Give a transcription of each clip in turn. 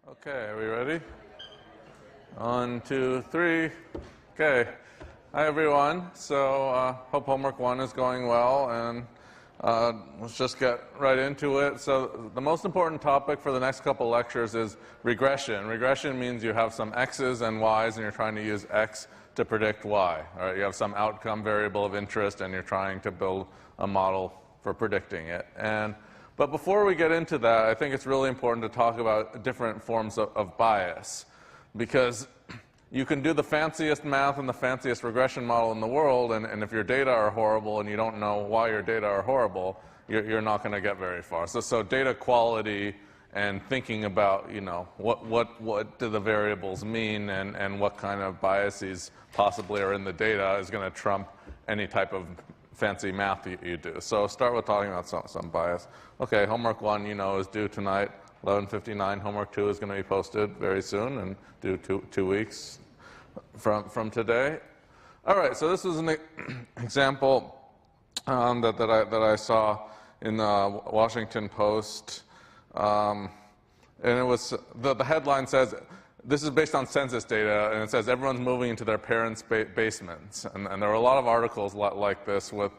Okay, are we ready? 1, 2, 3. Okay. Hi, everyone. So, hope homework 1 is going well, and let's just get right into it. So, the most important topic for the next couple lectures is regression. Regression means you have some x's and y's, and you're trying to use x to predict y. All right, you have some outcome variable of interest, and you're trying to build a model for predicting it. But before we get into that, I think it's really important to talk about different forms of bias, because you can do the fanciest math and the fanciest regression model in the world, and if your data are horrible and you don't know why your data are horrible, you're not going to get very far. So data quality and thinking about, you know, what do the variables mean and what kind of biases possibly are in the data is going to trump any type of fancy math you do. So start with talking about some bias. Okay, homework 1, you know, is due tonight, 11:59. Homework 2 is going to be posted very soon and due 2 weeks from today. All right, so this is an example that I saw in the Washington Post, and it was the headline says, this is based on census data, and it says everyone's moving into their parents' basements. And there are a lot of articles like this with,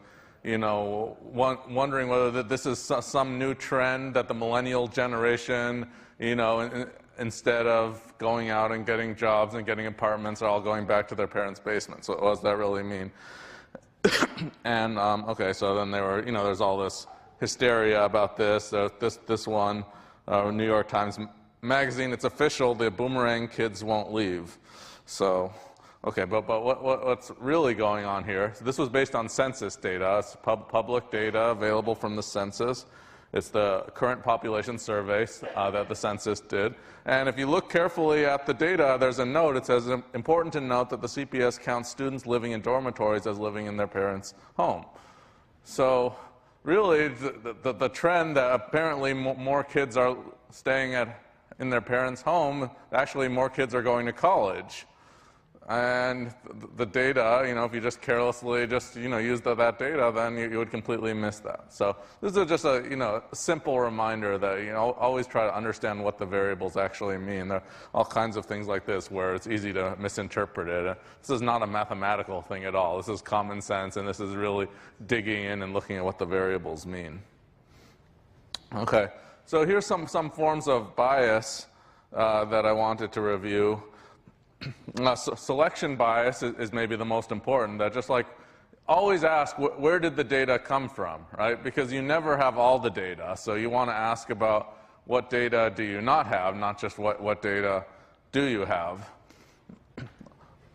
you know, wondering whether this is some new trend that the millennial generation, you know, instead of going out and getting jobs and getting apartments, are all going back to their parents' basements. So what does that really mean? And, okay, so then there were, you know, there's all this hysteria about this. This one, New York Times magazine, it's official, the boomerang kids won't leave. So, okay, but what's really going on here? So this was based on census data. It's public data available from the census. It's the current population surveys that the census did. And if you look carefully at the data, there's a note. It says, important to note that the CPS counts students living in dormitories as living in their parents' home. So really, the trend that apparently more kids are staying in their parents' home, actually more kids are going to college. And the data, you know, if you just carelessly use that data, then you would completely miss that. So this is just a, you know, simple reminder that, you know, always try to understand what the variables actually mean. There are all kinds of things like this where it's easy to misinterpret it. This is not a mathematical thing at all. This is common sense, and this is really digging in and looking at what the variables mean. Okay. So here's some forms of bias that I wanted to review. Selection bias is maybe the most important. That just like always ask, where did the data come from, right? Because you never have all the data. So you want to ask about what data do you not have, not just what data do you have.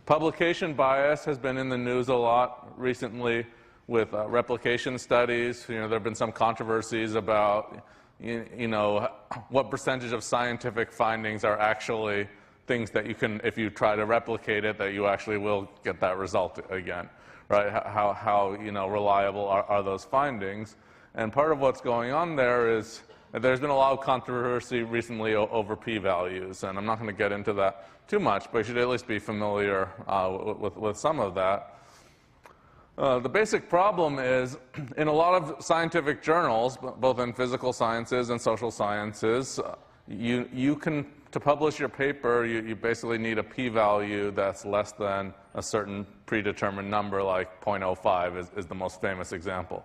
Publication bias has been in the news a lot recently with replication studies. You know, there have been some controversies about you know, what percentage of scientific findings are actually things that you can, if you try to replicate it, that you actually will get that result again, right? How you know, reliable are those findings? And part of what's going on there is there's been a lot of controversy recently over p-values, and I'm not going to get into that too much, but you should at least be familiar with some of that. The basic problem is, in a lot of scientific journals, both in physical sciences and social sciences, you can, to publish your paper, you basically need a p-value that's less than a certain predetermined number, like 0.05 is the most famous example.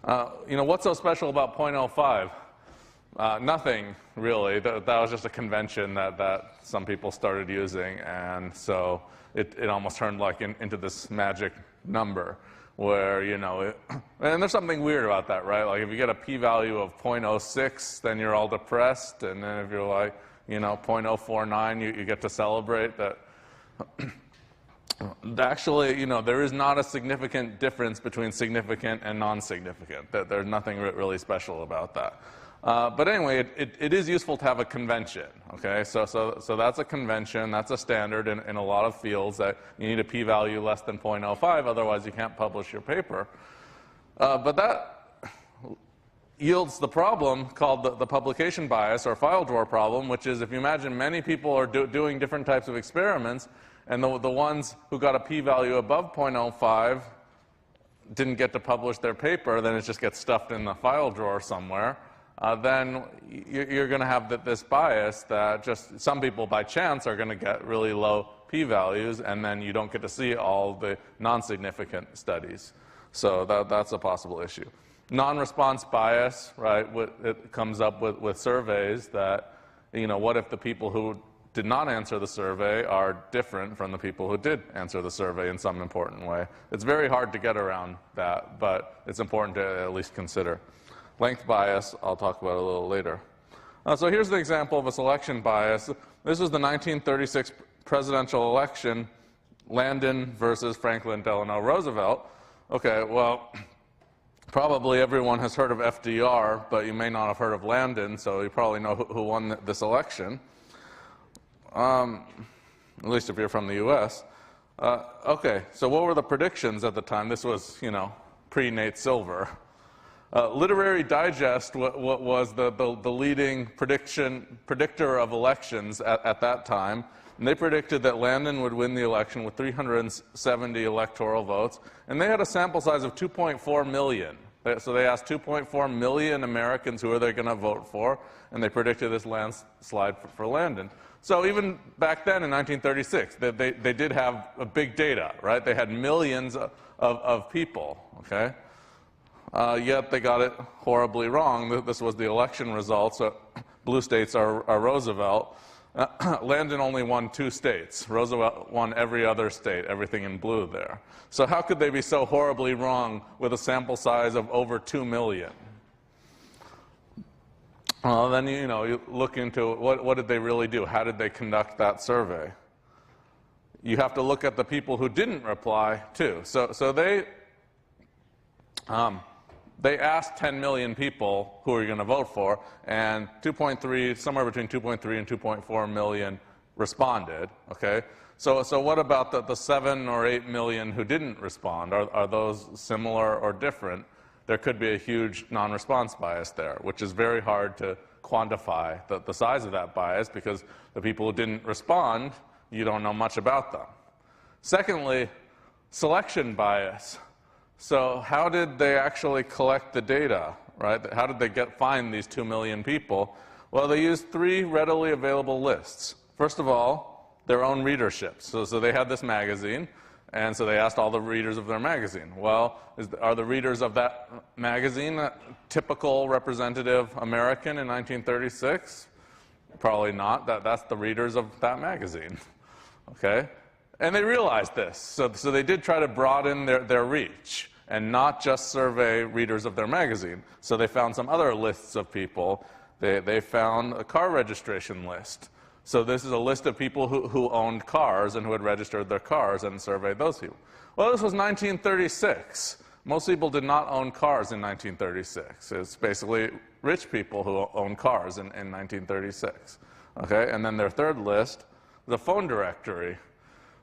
You know, what's so special about 0.05? Nothing, really. That was just a convention that some people started using, and so it almost turned like into this magic number where, you know, and there's something weird about that, right? Like if you get a p-value of 0.06, then you're all depressed, and then if you're like, you know, 0.049, you get to celebrate that. Actually, you know, there is not a significant difference between significant and non-significant. There's nothing really special about that. But anyway, it is useful to have a convention, okay? So that's a convention, that's a standard in a lot of fields, that you need a p-value less than 0.05, otherwise you can't publish your paper. But that yields the problem called the publication bias, or file drawer problem, which is, if you imagine many people are doing different types of experiments, and the ones who got a p-value above 0.05 didn't get to publish their paper, then it just gets stuffed in the file drawer somewhere. then you're going to have this bias that just some people by chance are going to get really low p-values, and then you don't get to see all the non-significant studies. So that's a possible issue. Non-response bias, right? It comes up with surveys that, what if the people who did not answer the survey are different from the people who did answer the survey in some important way. It's very hard to get around that, but it's important to at least consider. Length bias, I'll talk about a little later. So here's the example of a selection bias. This was the 1936 presidential election, Landon versus Franklin Delano Roosevelt. Okay, well, probably everyone has heard of FDR, but you may not have heard of Landon, so you probably know who won this election. At least if you're from the U.S. Okay, so what were the predictions at the time? This was, pre-Nate Silver. Literary Digest was the leading predictor of elections at that time. And they predicted that Landon would win the election with 370 electoral votes. And they had a sample size of 2.4 million. So they asked 2.4 million Americans who are they going to vote for, and they predicted this landslide for Landon. So even back then in 1936, they did have a big data, right? They had millions of people, okay? Yet they got it horribly wrong. This was the election results. Blue states are Roosevelt. Landon only won 2 states. Roosevelt won every other state, everything in blue there. So how could they be so horribly wrong with a sample size of over 2 million? Well, then, you look into what did they really do? How did they conduct that survey? You have to look at the people who didn't reply, too. So they asked 10 million people who are you going to vote for, and somewhere between 2.3 and 2.4 million responded, okay? So what about the 7 or 8 million who didn't respond? Are those similar or different? There could be a huge non-response bias there, which is very hard to quantify the size of that bias, because the people who didn't respond, you don't know much about them. Secondly, selection bias. So how did they actually collect the data, right? How did they find these 2 million people? Well, they used 3 readily available lists. First of all, their own readership. So they had this magazine, and so they asked all the readers of their magazine. Well, are the readers of that magazine a typical representative American in 1936? Probably not. That's the readers of that magazine, okay? And they realized this. So they did try to broaden their reach and not just survey readers of their magazine. So they found some other lists of people. They found a car registration list. So this is a list of people who owned cars and who had registered their cars, and surveyed those people. Well, this was 1936. Most people did not own cars in 1936. It's basically rich people who owned cars in 1936. Okay, and then their third list, the phone directory.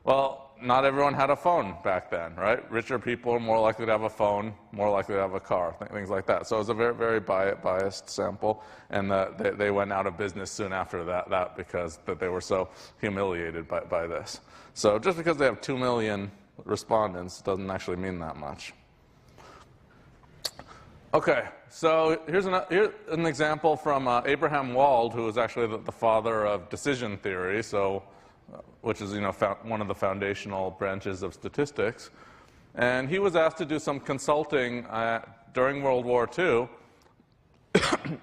Well, not everyone had a phone back then, right? Richer people are more likely to have a phone, more likely to have a car, things like that. So it was a very, very biased sample, and they went out of business soon after that because they were so humiliated by this. So just because they have 2 million respondents doesn't actually mean that much. Okay, so here's an example from Abraham Wald, who was actually the father of decision theory, which is one of the foundational branches of statistics. And he was asked to do some consulting during World War II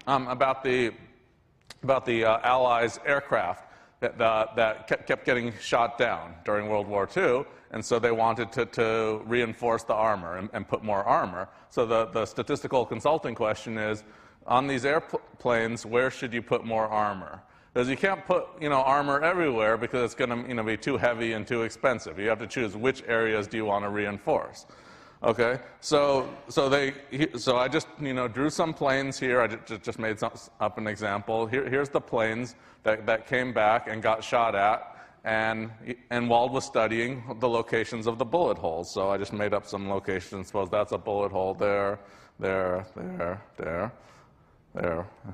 about the Allies' aircraft that kept getting shot down during World War II. And so they wanted to reinforce the armor and put more armor. So the statistical consulting question is, on these airplanes, where should you put more armor? Because you can't put armor everywhere, because it's going to be too heavy and too expensive. You have to choose which areas do you want to reinforce. Okay, so I just drew some planes here. I just made up an example. Here's the planes that came back and got shot at. And Wald was studying the locations of the bullet holes. So I just made up some locations. Suppose that's a bullet hole there, there.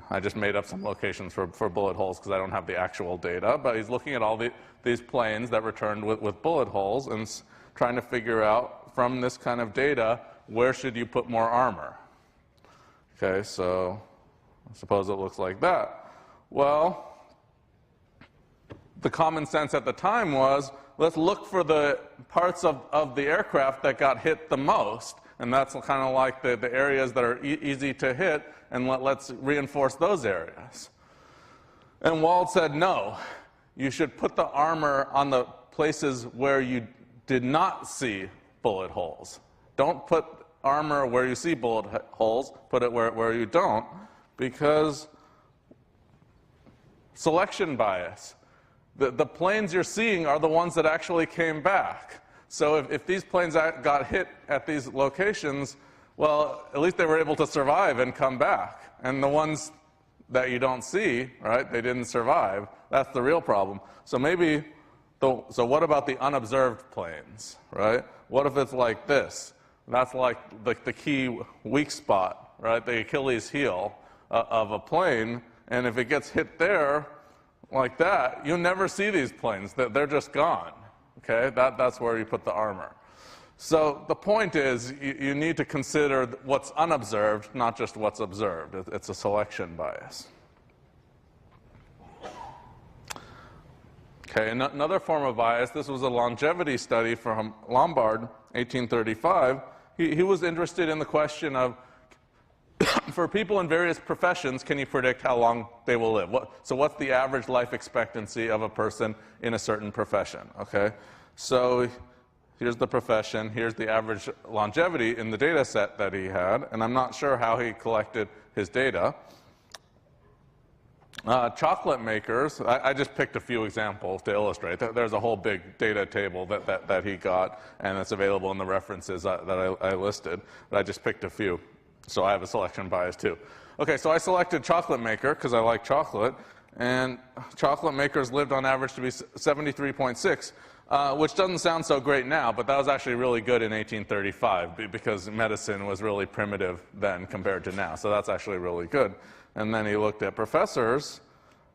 I just made up some locations for bullet holes because I don't have the actual data. But he's looking at all these planes that returned with bullet holes and trying to figure out, from this kind of data, where should you put more armor? Okay, so Suppose it looks like that. Well, the common sense at the time was, let's look for the parts of the aircraft that got hit the most, and that's kind of like the areas that are easy to hit, and let's reinforce those areas. And Wald said, no, you should put the armor on the places where you did not see bullet holes. Don't put armor where you see bullet holes, put it where you don't, because selection bias. The planes you're seeing are the ones that actually came back. So if these planes got hit at these locations, well, at least they were able to survive and come back. And the ones that you don't see, right, they didn't survive. That's the real problem. So maybe, so what about the unobserved planes, right? What if it's like this? That's like the key weak spot, right, the Achilles heel of a plane. And if it gets hit there, like that, you never see these planes. They're just gone. Okay, that's where you put the armor. So the point is, you need to consider what's unobserved, not just what's observed. It's a selection bias. Okay, another form of bias, this was a longevity study from Lombard, 1835. He was interested in the question of, for people in various professions, can you predict how long they will live? So what's the average life expectancy of a person in a certain profession? Okay, so here's the profession, here's the average longevity in the data set that he had, and I'm not sure how he collected his data. Chocolate makers, I just picked a few examples to illustrate. There's a whole big data table that he got, and it's available in the references that I listed, but I just picked a few. So I have a selection bias too. Okay, so I selected chocolate maker because I like chocolate, and chocolate makers lived on average to be 73.6, which doesn't sound so great now, but that was actually really good in 1835 because medicine was really primitive then compared to now. So that's actually really good. And then he looked at professors,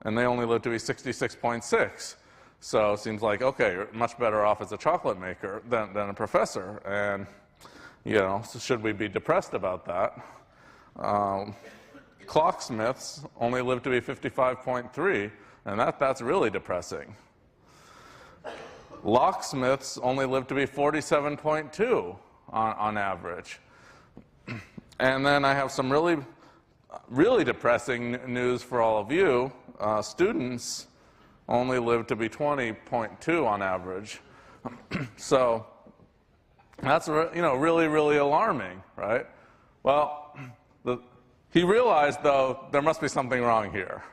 and they only lived to be 66.6. So it seems like, okay, you're much better off as a chocolate maker than a professor. And you know, so should we be depressed about that? Clocksmiths only live to be 55.3, and that's really depressing. Locksmiths only live to be 47.2 on average. And then I have some really depressing news for all of you. Students only live to be 20.2 on average. So that's, you know, really alarming, right? Well, he realized, though, there must be something wrong here.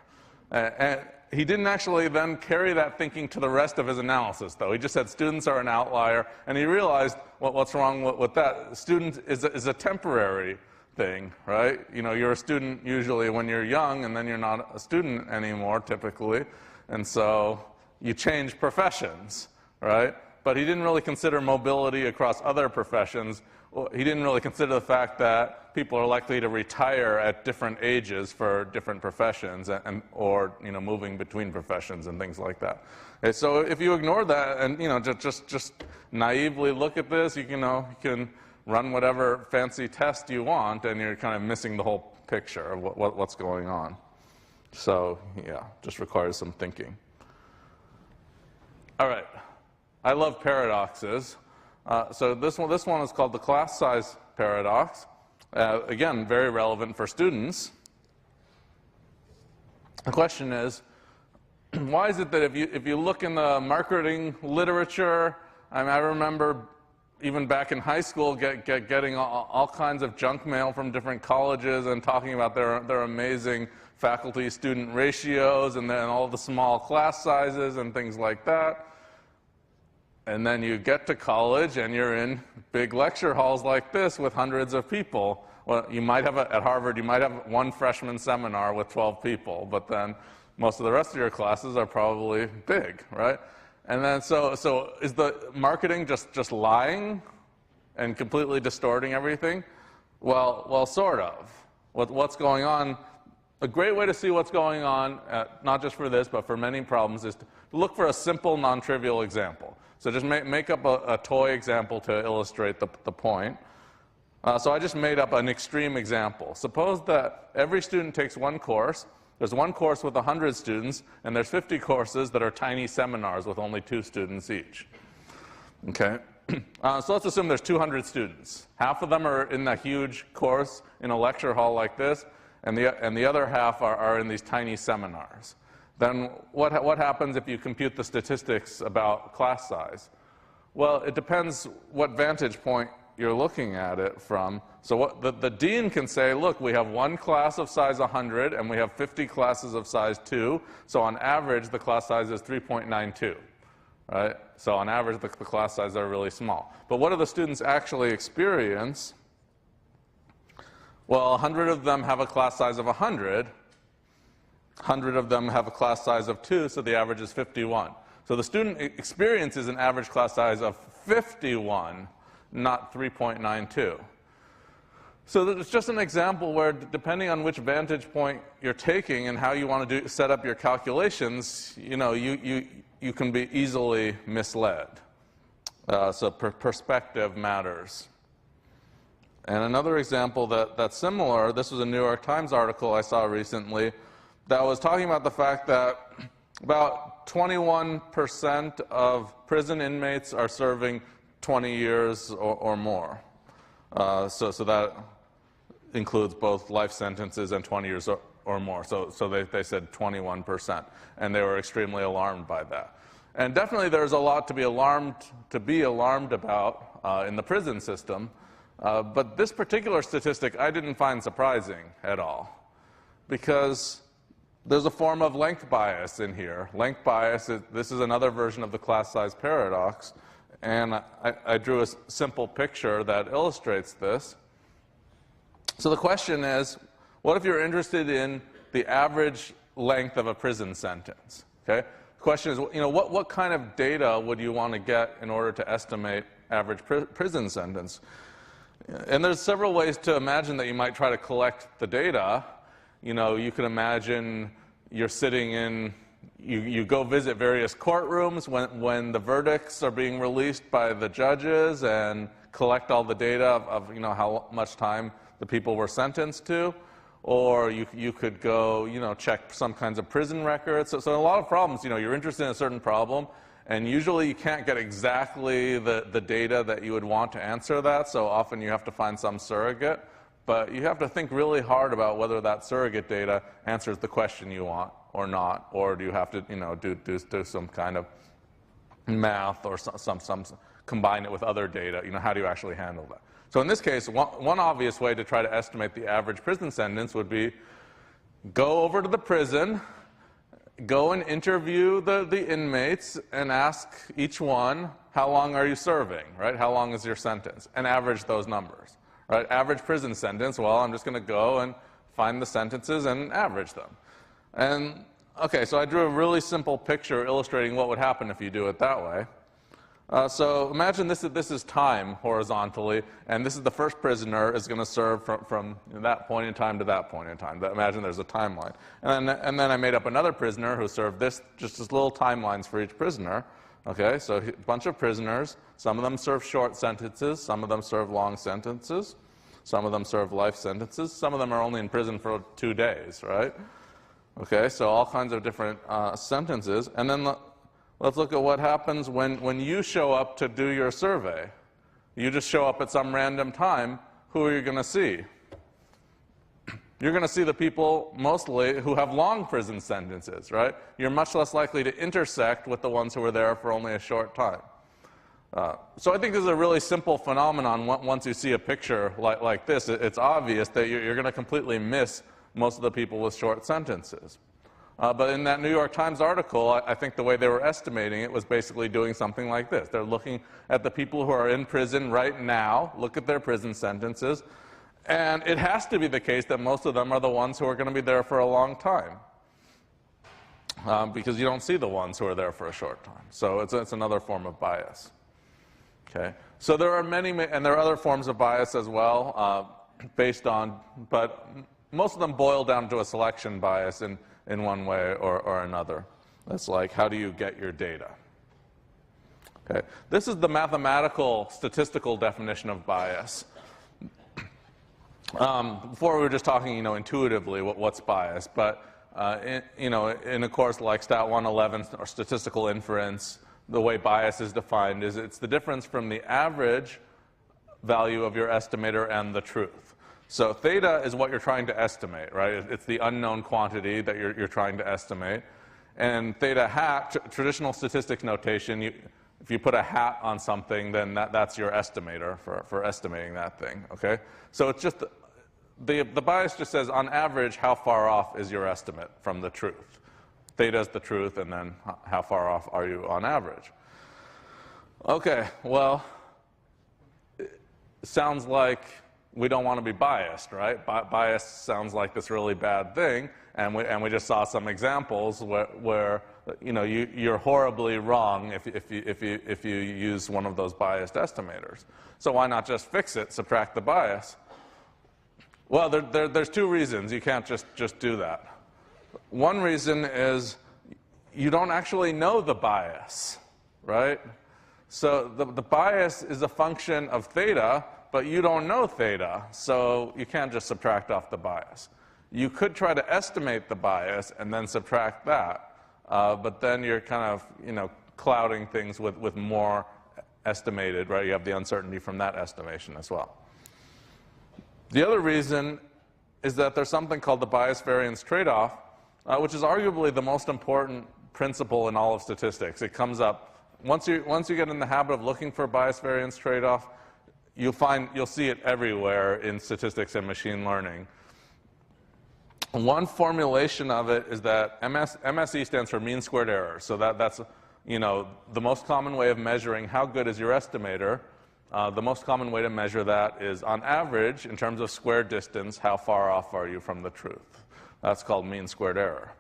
And he didn't actually then carry that thinking to the rest of his analysis, though. He just said students are an outlier, and he realized what's wrong with that. Student is a temporary thing, right? You know, you're a student usually when you're young, and then you're not a student anymore, typically. And so you change professions, right? But he didn't really consider mobility across other professions. He didn't really consider the fact that people are likely to retire at different ages for different professions, or you know, moving between professions and things like that. Okay, so if you ignore that and you know, just naively look at this, you can run whatever fancy test you want, and you're kind of missing the whole picture of what's going on. So yeah, just requires some thinking. All right. I love paradoxes. So this one is called the class size paradox. Again, very relevant for students. The question is, why is it that if you look in the marketing literature, I remember even back in high school getting all kinds of junk mail from different colleges and talking about their amazing faculty-student ratios and then all the small class sizes and things like that. And then you get to college and you're in big lecture halls like this with hundreds of people. Well, you might have at Harvard, you might have one freshman seminar with 12 people, but then most of the rest of your classes are probably big, right? And then so is the marketing just lying and completely distorting everything? Well, sort of. What's going on? A great way to see what's going on, not just for this, but for many problems, is to look for a simple, non-trivial example. So just make up a toy example to illustrate the point. So I just made up an extreme example. Suppose that every student takes one course. There's one course with 100 students, and there's 50 courses that are tiny seminars with only 2 students each. Okay? So let's assume there's 200 students. Half of them are in a huge course in a lecture hall like this, and the other half are in these tiny seminars. Then what happens if you compute the statistics about class size? Well, it depends what vantage point you're looking at it from. So what the dean can say, look, we have one class of size 100 and we have 50 classes of size 2, so on average the class size is 3.92. Right? So on average the class sizes are really small. But what do the students actually experience? Well, 100 of them have a class size of 100. 100 of them have a class size of 2, so the average is 51. So the student experiences an average class size of 51, not 3.92. So it's just an example where, depending on which vantage point you're taking and how you want to set up your calculations, you can be easily misled. So perspective matters. And another example that's similar, this was a New York Times article I saw recently that was talking about the fact that about 21% of prison inmates are serving 20 years or more. So that includes both life sentences and 20 years or more. So they said 21%, and they were extremely alarmed by that. And definitely there's a lot to be alarmed about in the prison system. But this particular statistic I didn't find surprising at all, because there's a form of length bias in here. Length bias, this is another version of the class size paradox, and I drew a simple picture that illustrates this. So the question is, what if you're interested in the average length of a prison sentence? Okay? The question is, what kind of data would you want to get in order to estimate average prison sentence? And there's several ways to imagine that you might try to collect the data. You can imagine you're sitting in, you go visit various courtrooms when the verdicts are being released by the judges and collect all the data of how much time the people were sentenced to. Or you could go, check some kinds of prison records. So a lot of problems, you're interested in a certain problem, and usually you can't get exactly the data that you would want to answer that, so often you have to find some surrogate. But you have to think really hard about whether that surrogate data answers the question you want or not, or do you have to, do some kind of math or some combine it with other data. How do you actually handle that? So in this case, one obvious way to try to estimate the average prison sentence would be go over to the prison, go and interview the inmates and ask each one, how long are you serving, right? How long is your sentence? And average those numbers. Right, average prison sentence, well, I'm just going to go and find the sentences and average them. And, okay, so I drew a really simple picture illustrating what would happen if you do it that way. So imagine this is time horizontally, and this is the first prisoner is going to serve from that point in time to that point in time. Imagine there's a timeline. And then I made up another prisoner who served just little timelines for each prisoner. Okay, so a bunch of prisoners. Some of them serve short sentences. Some of them serve long sentences. Some of them serve life sentences. Some of them are only in prison for 2 days, right? Okay, so all kinds of different sentences. And then let's look at what happens when you show up to do your survey. You just show up at some random time. Who are you going to see? You're going to see the people mostly who have long prison sentences, right? You're much less likely to intersect with the ones who were there for only a short time. So I think this is a really simple phenomenon. Once you see a picture like this, it's obvious that you're going to completely miss most of the people with short sentences. But in that New York Times article, I think the way they were estimating it was basically doing something like this. They're looking at the people who are in prison right now, look at their prison sentences, and it has to be the case that most of them are the ones who are going to be there for a long time, because you don't see the ones who are there for a short time. So it's another form of bias. Okay. So there are many, and there are other forms of bias as well, based on, but most of them boil down to a selection bias in one way or another. That's like, how do you get your data? Okay. This is the mathematical, statistical definition of bias. Before we were just talking, intuitively what's bias, but in a course like Stat 111 or statistical inference, the way bias is defined is it's the difference from the average value of your estimator and the truth. So theta is what you're trying to estimate, right? It's the unknown quantity that you're trying to estimate. And theta hat, traditional statistics notation, if you put a hat on something, then that's your estimator for estimating that thing, okay? So it's just, the bias just says, on average, how far off is your estimate from the truth? Theta is the truth, and then how far off are you on average? Okay, well, it sounds like we don't want to be biased, right? Bias sounds like this really bad thing, and we just saw some examples where you're horribly wrong if you use one of those biased estimators. So why not just fix it, subtract the bias? Well, there's two reasons you can't just do that. One reason is you don't actually know the bias, right? So the bias is a function of theta, but you don't know theta, so you can't just subtract off the bias. You could try to estimate the bias and then subtract that, but then you're kind of, clouding things with more estimated, right? You have the uncertainty from that estimation as well. The other reason is that there's something called the bias variance trade-off, which is arguably the most important principle in all of statistics. It comes up once you get in the habit of looking for bias variance trade-off, you'll see it everywhere in statistics and machine learning. One formulation of it is that MSE stands for mean squared error. So that's the most common way of measuring how good is your estimator. The most common way to measure that is, on average, in terms of square distance, how far off are you from the truth? That's called mean squared error.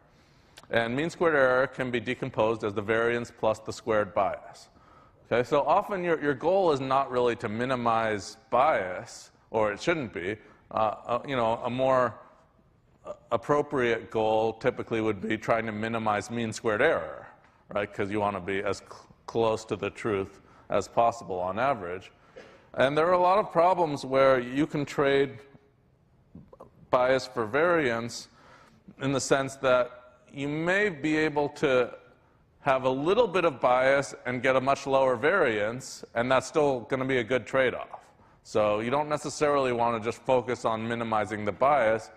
And mean squared error can be decomposed as the variance plus the squared bias. Okay, so often your goal is not really to minimize bias, or it shouldn't be. A more appropriate goal typically would be trying to minimize mean squared error, right? Because you want to be as close to the truth as possible on average. And there are a lot of problems where you can trade bias for variance in the sense that you may be able to have a little bit of bias and get a much lower variance, and that's still going to be a good trade-off. So you don't necessarily want to just focus on minimizing the bias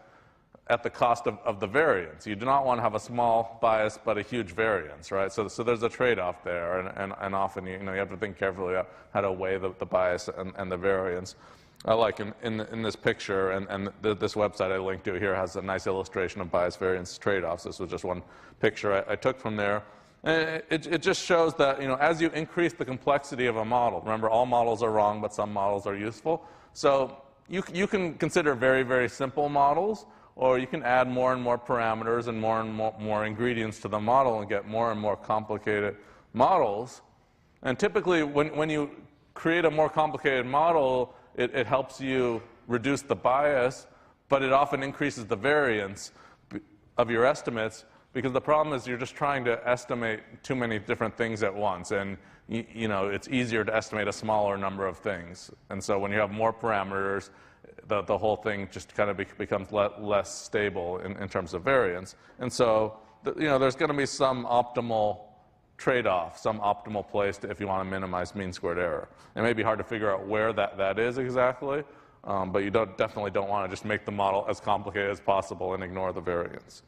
at the cost of the variance. You do not want to have a small bias but a huge variance, right? So there's a trade-off there, and often you have to think carefully about how to weigh the bias and the variance. Like in this picture, and this website I linked to here has a nice illustration of bias variance trade-offs. This was just one picture I took from there. And it just shows that as you increase the complexity of a model, remember all models are wrong, but some models are useful. So you can consider very, very simple models, or you can add more and more parameters and more ingredients to the model and get more and more complicated models. And typically, when you create a more complicated model, it helps you reduce the bias, but it often increases the variance of your estimates, because the problem is you're just trying to estimate too many different things at once, and it's easier to estimate a smaller number of things. And so when you have more parameters, the whole thing just kind of becomes less stable in terms of variance. And so there's going to be some optimal trade-off, some optimal place if you want to minimize mean squared error. It may be hard to figure out where that is exactly, but you definitely don't want to just make the model as complicated as possible and ignore the variance.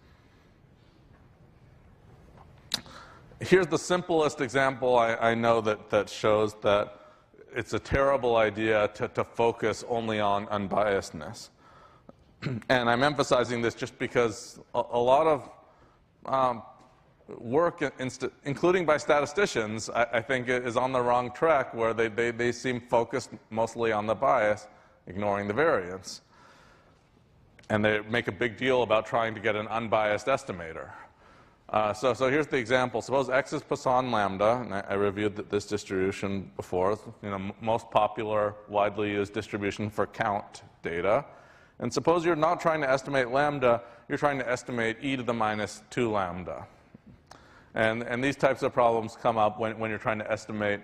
Here's the simplest example I know that shows that it's a terrible idea to focus only on unbiasedness. And I'm emphasizing this just because a lot of work, including by statisticians, I think is on the wrong track, where they seem focused mostly on the bias, ignoring the variance. And they make a big deal about trying to get an unbiased estimator. So here's the example. Suppose X is Poisson lambda, and I reviewed this distribution before. Most popular, widely used distribution for count data. And suppose you're not trying to estimate lambda, you're trying to estimate e to the minus 2 lambda. And these types of problems come up when you're trying to estimate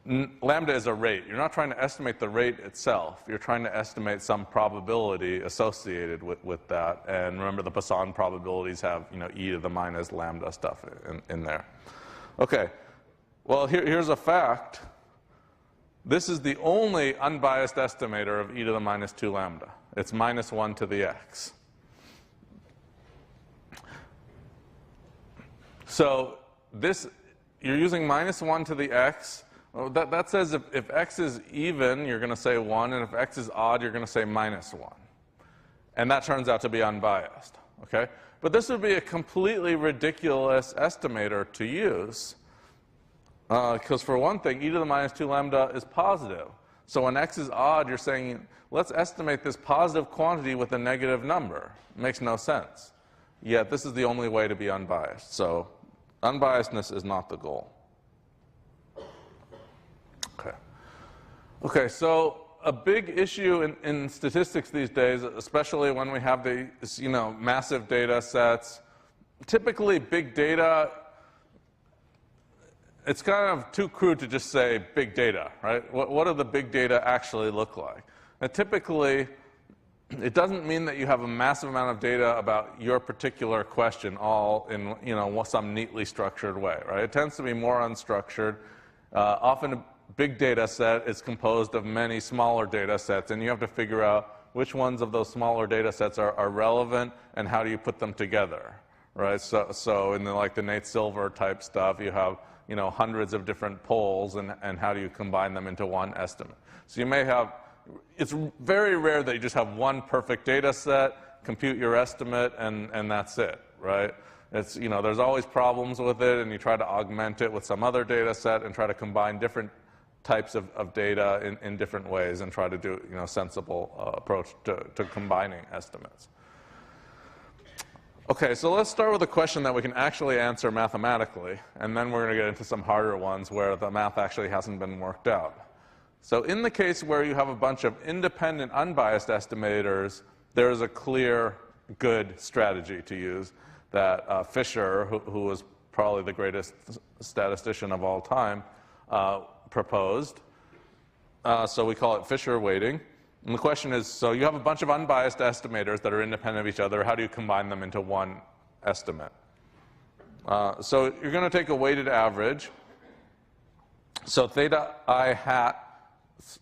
lambda is a rate. You're not trying to estimate the rate itself. You're trying to estimate some probability associated with that. And remember, the Poisson probabilities have, e to the minus lambda stuff in there. Okay. Well, here's a fact. This is the only unbiased estimator of e to the minus 2 lambda. It's minus 1 to the x. So you're using minus 1 to the x. Well, that says if x is even, you're going to say 1, and if x is odd, you're going to say minus 1. And that turns out to be unbiased. Okay? But this would be a completely ridiculous estimator to use. Because for one thing, e to the minus 2 lambda is positive. So when x is odd, you're saying, let's estimate this positive quantity with a negative number. It makes no sense. Yet this is the only way to be unbiased. So unbiasedness is not the goal. Okay, so a big issue in statistics these days, especially when we have these, massive data sets, typically big data, it's kind of too crude to just say big data, right? What do the big data actually look like? And typically, it doesn't mean that you have a massive amount of data about your particular question all in, some neatly structured way, right? It tends to be more unstructured. Often a big data set is composed of many smaller data sets, and you have to figure out which ones of those smaller data sets are relevant and how do you put them together, right? So in the Nate Silver type stuff, you have hundreds of different polls, and how do you combine them into one estimate? So you may have, it's very rare that you just have one perfect data set, compute your estimate, and that's it, right? It's, there's always problems with it, and you try to augment it with some other data set and try to combine different types of data in different ways and try to do a sensible approach to combining estimates. Okay, so let's start with a question that we can actually answer mathematically, and then we're going to get into some harder ones where the math actually hasn't been worked out. So in the case where you have a bunch of independent, unbiased estimators, there is a clear, good strategy to use that Fisher, who was probably the greatest statistician of all time, proposed. So we call it Fisher weighting. And the question is, so you have a bunch of unbiased estimators that are independent of each other. How do you combine them into one estimate? So you're going to take a weighted average. So theta I hat,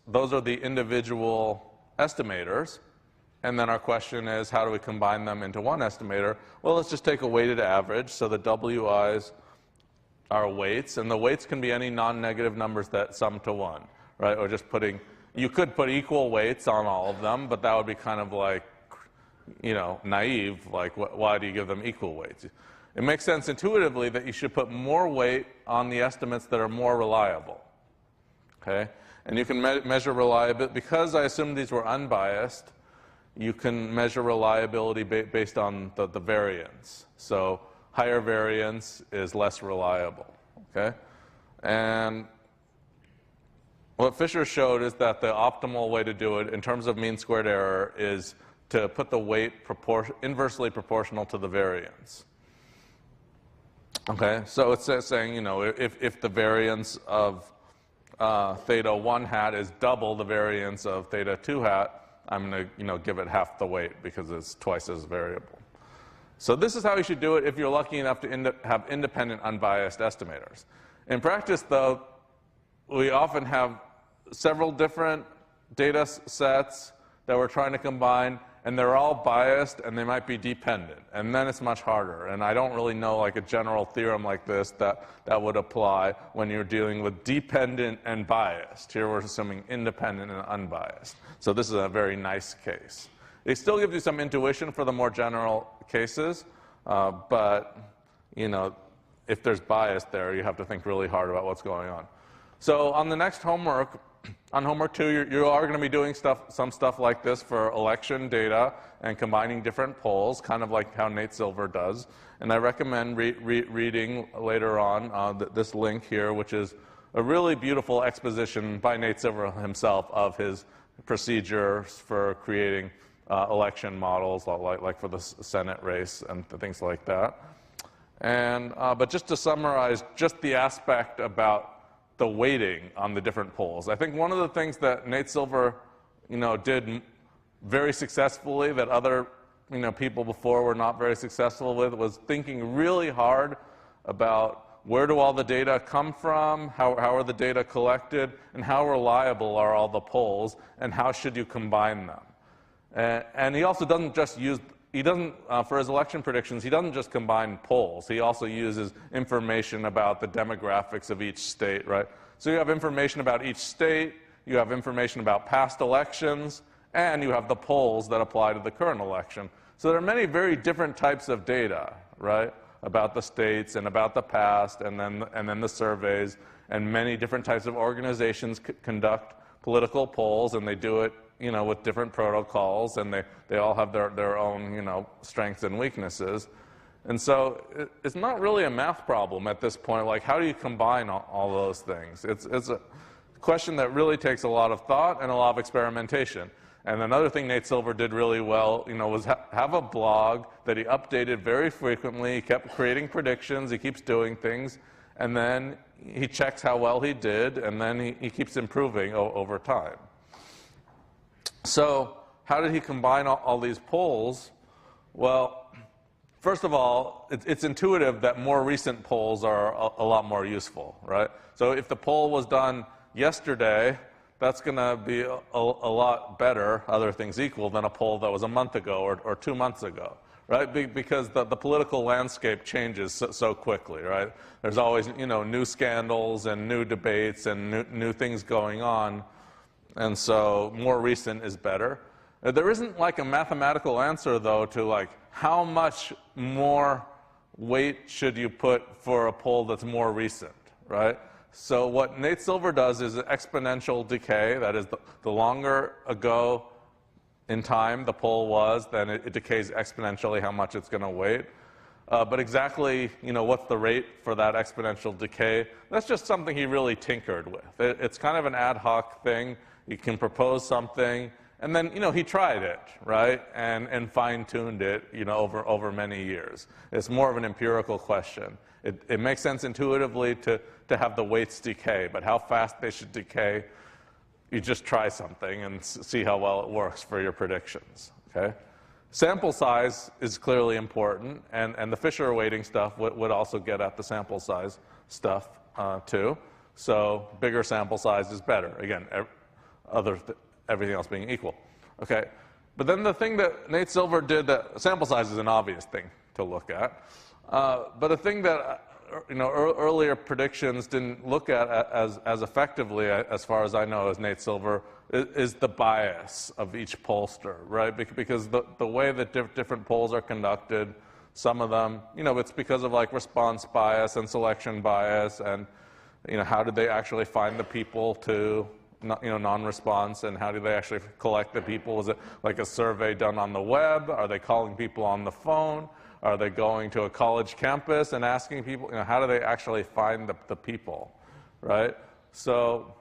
those are the individual estimators. And then our question is, how do we combine them into one estimator? Well, let's just take a weighted average. So the WIs are weights, and the weights can be any non-negative numbers that sum to 1, right? Or just you could put equal weights on all of them, but that would be kind of like, naive. Like, why do you give them equal weights? It makes sense intuitively that you should put more weight on the estimates that are more reliable, okay? And you can measure reliability. Because I assume these were unbiased, you can measure reliability based on the variance. So higher variance is less reliable, okay? And what Fisher showed is that the optimal way to do it in terms of mean squared error is to put the weight inversely proportional to the variance. Okay, so it's saying, if the variance of theta 1 hat is double the variance of theta 2 hat, I'm going to give it half the weight because it's twice as variable. So this is how you should do it if you're lucky enough to have independent, unbiased estimators. In practice, though, we often have several different data sets that we're trying to combine, and they're all biased, and they might be dependent. And then it's much harder. And I don't really know a general theorem like this that would apply when you're dealing with dependent and biased. Here we're assuming independent and unbiased. So this is a very nice case. It still gives you some intuition for the more general cases, but, if there's bias there, you have to think really hard about what's going on. So on the next homework, on homework 2, you are going to be doing some stuff like this for election data and combining different polls, kind of like how Nate Silver does. And I recommend reading later on this link here, which is a really beautiful exposition by Nate Silver himself of his procedures for creating election models, like for the Senate race and things like that. And but just to summarize, just the aspect about the weighting on the different polls. I think one of the things that Nate Silver, did very successfully that other, people before were not very successful with was thinking really hard about where do all the data come from, how are the data collected, and how reliable are all the polls, and how should you combine them. And he also doesn't just use, for his election predictions, he doesn't just combine polls. He also uses information about the demographics of each state, right? So you have information about each state, you have information about past elections, and you have the polls that apply to the current election. So there are many very different types of data, right, about the states and about the past, and then the surveys, and many different types of organizations conduct political polls, and they do it, with different protocols, and they all have their own, strengths and weaknesses. And so it's not really a math problem at this point. Like, how do you combine all those things? It's a question that really takes a lot of thought and a lot of experimentation. And another thing Nate Silver did really well, was have a blog that he updated very frequently. He kept creating predictions. He keeps doing things. And then he checks how well he did, and then he keeps improving over time. So how did he combine all these polls? Well, first of all, it's intuitive that more recent polls are a lot more useful, right? So if the poll was done yesterday, that's going to be a lot better, other things equal, than a poll that was a month ago or 2 months ago, right? Because the political landscape changes so quickly, right? There's always, new scandals and new debates and new things going on, and so more recent is better. There isn't like a mathematical answer, though, to like how much more weight should you put for a poll that's more recent, right? So what Nate Silver does is exponential decay. That is, the longer ago in time the poll was, then it decays exponentially how much it's going to weight. But exactly, what's the rate for that exponential decay? That's just something he really tinkered with. It's kind of an ad hoc thing. You can propose something, and then, he tried it, right, and fine-tuned it, over many years. It's more of an empirical question. It makes sense intuitively to have the weights decay, but how fast they should decay, you just try something and see how well it works for your predictions, okay? Sample size is clearly important, and the Fisher weighting stuff would also get at the sample size stuff, too. So bigger sample size is better. Again, everything else being equal. Okay, but then the thing that Nate Silver did, that sample size is an obvious thing to look at, but a thing that earlier predictions didn't look at as effectively, as far as I know, as Nate Silver, is the bias of each pollster, right? Because the way that different polls are conducted, some of them, it's because of like response bias and selection bias, and how did they actually find the people to non-response, and how do they actually collect the people? Was it like a survey done on the web? Are they calling people on the phone? Are they going to a college campus and asking people? How do they actually find the people, right? So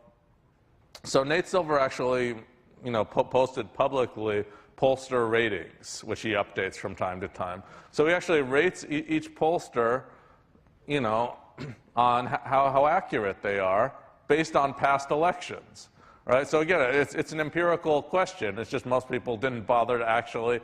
Nate Silver actually, posted publicly pollster ratings, which he updates from time to time. So he actually rates each pollster, on how accurate they are, based on past elections, right? So again, it's an empirical question. It's just most people didn't bother to actually,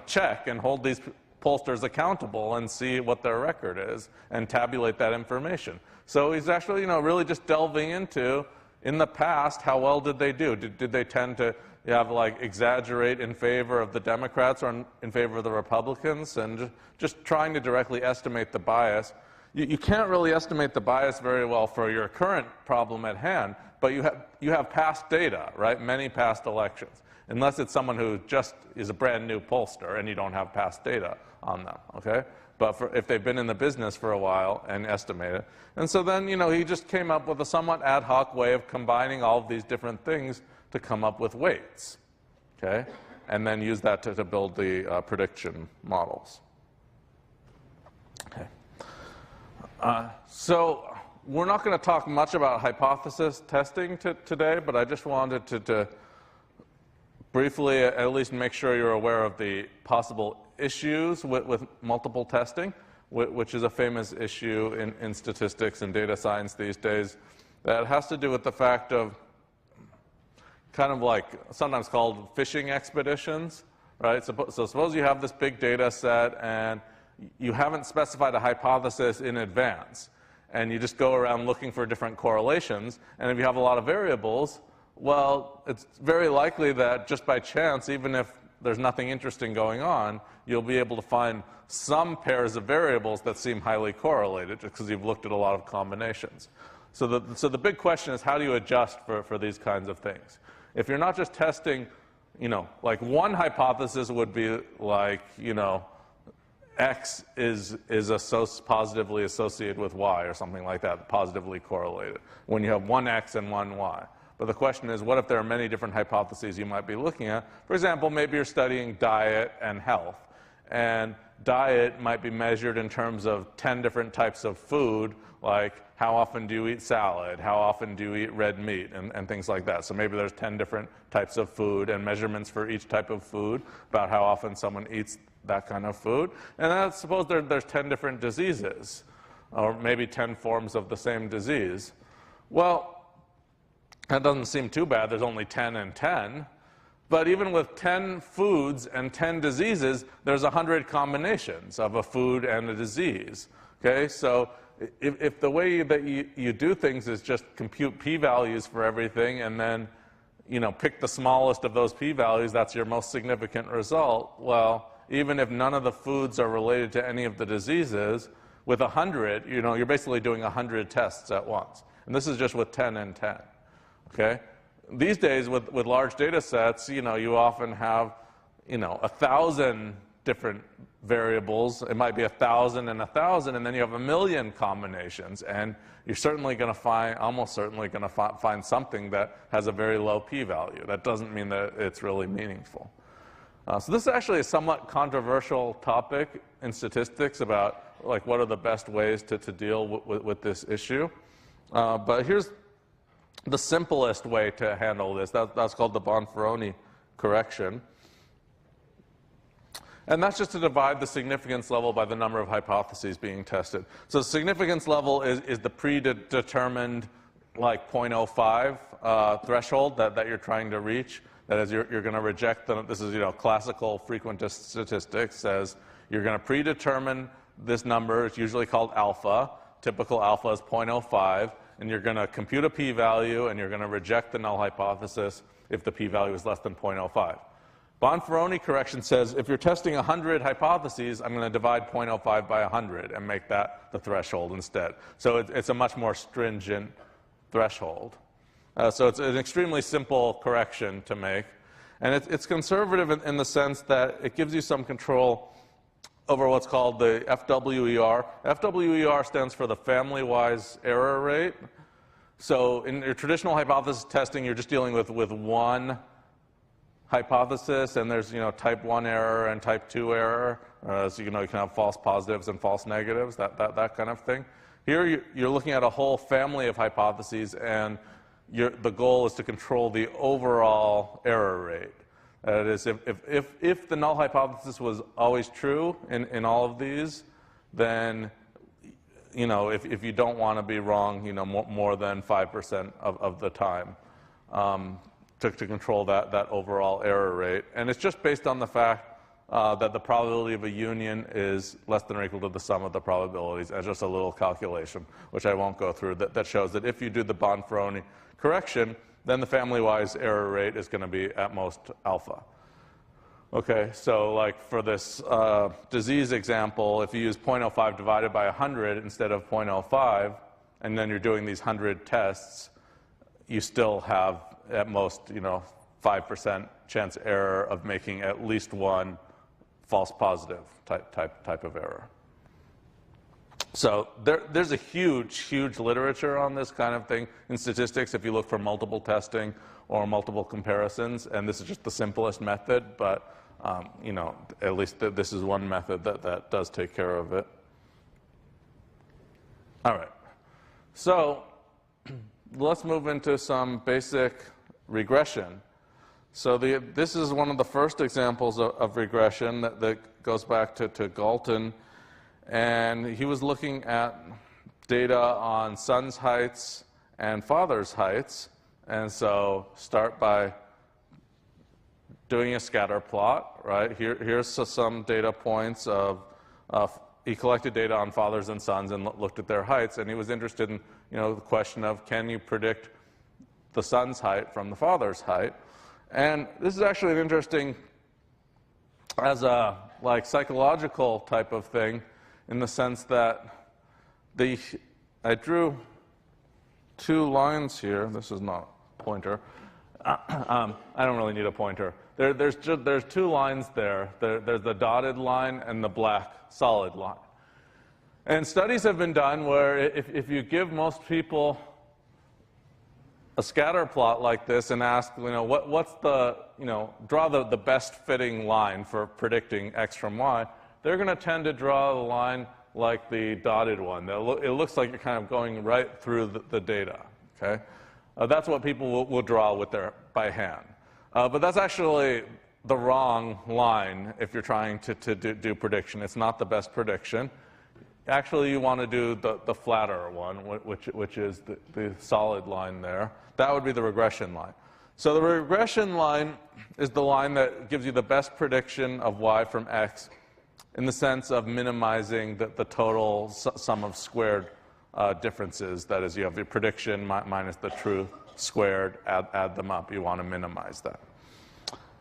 check and hold these pollsters accountable and see what their record is and tabulate that information. So he's actually, really just delving into, in the past, how well did they do? Did they tend to exaggerate in favor of the Democrats or in favor of the Republicans? And just trying to directly estimate the bias. You can't really estimate the bias very well for your current problem at hand, but you have past data, right? Many past elections, unless it's someone who just is a brand new pollster and you don't have past data on them, okay? But if they've been in the business for a while and estimate it. And so then, he just came up with a somewhat ad hoc way of combining all of these different things to come up with weights, okay? And then use that to build the prediction models. Okay. So we're not going to talk much about hypothesis testing today, but I just wanted to briefly at least make sure you're aware of the possible issues with multiple testing, which is a famous issue in statistics and data science these days. that has to do with the fact of kind of like sometimes called fishing expeditions, right? So suppose you have this big data set and you haven't specified a hypothesis in advance, and you just go around looking for different correlations, and if you have a lot of variables, well, it's very likely that just by chance, even if there's nothing interesting going on, you'll be able to find some pairs of variables that seem highly correlated just because you've looked at a lot of combinations. So the big question is, how do you adjust for these kinds of things? If you're not just testing, like one hypothesis would be like, X is positively associated with Y or something like that, positively correlated, when you have one X and one Y. But the question is, what if there are many different hypotheses you might be looking at? For example, maybe you're studying diet and health. And diet might be measured in terms of 10 different types of food, like how often do you eat salad, how often do you eat red meat, and things like that. So maybe there's 10 different types of food and measurements for each type of food about how often someone eats that kind of food. And then suppose there's 10 different diseases, or maybe 10 forms of the same disease. Well, that doesn't seem too bad. There's only 10 and 10. But even with 10 foods and 10 diseases, there's 100 combinations of a food and a disease. Okay? So if the way that you do things is just compute p-values for everything and then pick the smallest of those p-values, that's your most significant result, well, even if none of the foods are related to any of the diseases, with 100, you're basically doing 100 tests at once. And this is just with 10 and 10. Okay? These days, with large data sets, you often have, 1,000 different variables. It might be 1,000 and 1,000, and then you have 1,000,000 combinations. And you're certainly going to find, almost certainly going to find something that has a very low p-value. That doesn't mean that it's really meaningful. So this is actually a somewhat controversial topic in statistics about, like, what are the best ways to deal with this issue. But here's the simplest way to handle this. That's called the Bonferroni correction. And that's just to divide the significance level by the number of hypotheses being tested. So the significance level is the predetermined, like, 0.05 threshold that you're trying to reach. That is, you're going to reject them. This is, classical frequentist statistics says you're going to predetermine this number. It's usually called alpha. Typical alpha is 0.05. And you're going to compute a p-value, and you're going to reject the null hypothesis if the p-value is less than 0.05. Bonferroni correction says if you're testing 100 hypotheses, I'm going to divide 0.05 by 100 and make that the threshold instead. So it's a much more stringent threshold. So it's an extremely simple correction to make. And it's conservative in the sense that it gives you some control over what's called the FWER. FWER stands for the family-wise error rate. So in your traditional hypothesis testing, you're just dealing with one hypothesis, and there's type 1 error and type 2 error. So you can have false positives and false negatives, that kind of thing. Here you're looking at a whole family of hypotheses, and the goal is to control the overall error rate. That is, if the null hypothesis was always true in all of these, then, if you don't want to be wrong, more than 5% of the time to control that overall error rate. And it's just based on the fact that the probability of a union is less than or equal to the sum of the probabilities, as just a little calculation, which I won't go through, that shows that if you do the Bonferroni correction, then the family-wise error rate is going to be at most alpha. Okay, so like for this disease example, if you use 0.05 divided by 100 instead of 0.05, and then you're doing these 100 tests, you still have at most 5% chance error of making at least one false positive type of error. So there's a huge literature on this kind of thing in statistics if you look for multiple testing or multiple comparisons, and this is just the simplest method, but at least this is one method that does take care of it. All right, so let's move into some basic regression. So this is one of the first examples of regression that goes back to Galton. And he was looking at data on sun's heights and fathers' heights. And so start by doing a scatter plot, right? Here's some data points of he collected data on fathers and sons and looked at their heights, and he was interested in, the question of, can you predict the son's height from the father's height? And this is actually an interesting, as a psychological type of thing, in the sense that I drew 2 lines here. This is not a pointer. I don't really need a pointer. There's 2 lines there. There's the dotted line and the black solid line. And studies have been done where if you give most people a scatter plot like this and ask, what's the, draw the best fitting line for predicting X from Y, they're going to tend to draw the line like the dotted one. It looks like you're kind of going right through the data, okay? That's what people will draw by hand. But that's actually the wrong line if you're trying to do prediction. It's not the best prediction. Actually, you want to do the flatter one, which is the solid line there. That would be the regression line. So the regression line is the line that gives you the best prediction of Y from X in the sense of minimizing the total sum of squared differences. That is, you have your prediction minus the truth squared, add them up. You want to minimize that.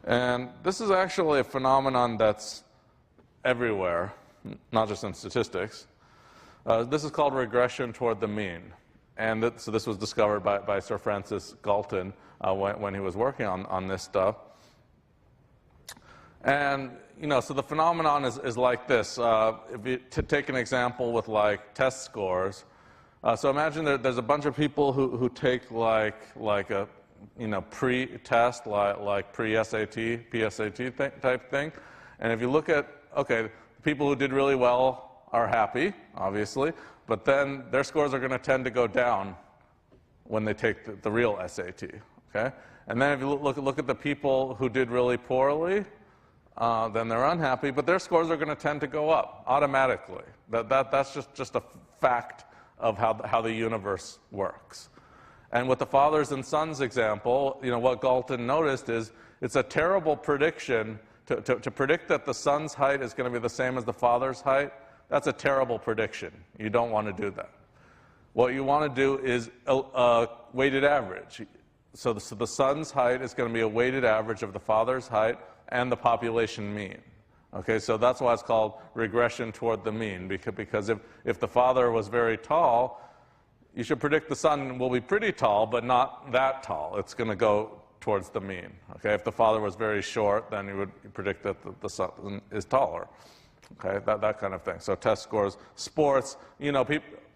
And this is actually a phenomenon that's everywhere, not just in statistics. This is called regression toward the mean. And so this was discovered by Sir Francis Galton when he was working on this stuff. And, so the phenomenon is like this. If you take an example with test scores, so imagine there's a bunch of people who take like a pre-test, like pre-SAT, PSAT type thing. And if you look at, okay, people who did really well are happy, obviously, but then their scores are going to tend to go down when they take the real SAT, okay? And then if you look at the people who did really poorly, then they're unhappy, but their scores are going to tend to go up automatically. That's just a fact of how the universe works. And with the fathers and sons example, what Galton noticed is it's a terrible prediction to predict that the son's height is going to be the same as the father's height. That's a terrible prediction. You don't want to do that. What you want to do is a weighted average. So the son's height is going to be a weighted average of the father's height and the population mean. Okay, so that's why it's called regression toward the mean, because if the father was very tall, you should predict the son will be pretty tall, but not that tall. It's going to go towards the mean. Okay, if the father was very short, then you would predict that the son is taller. Okay, that kind of thing. So test scores, sports.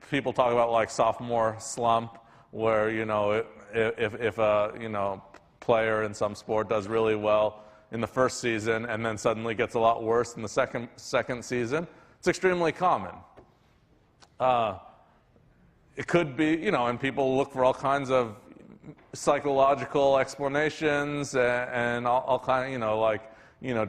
People talk about sophomore slump, where if a player in some sport does really well in the first season and then suddenly gets a lot worse in the second season, it's extremely common. It could be, and people look for all kinds of psychological explanations and all kind of,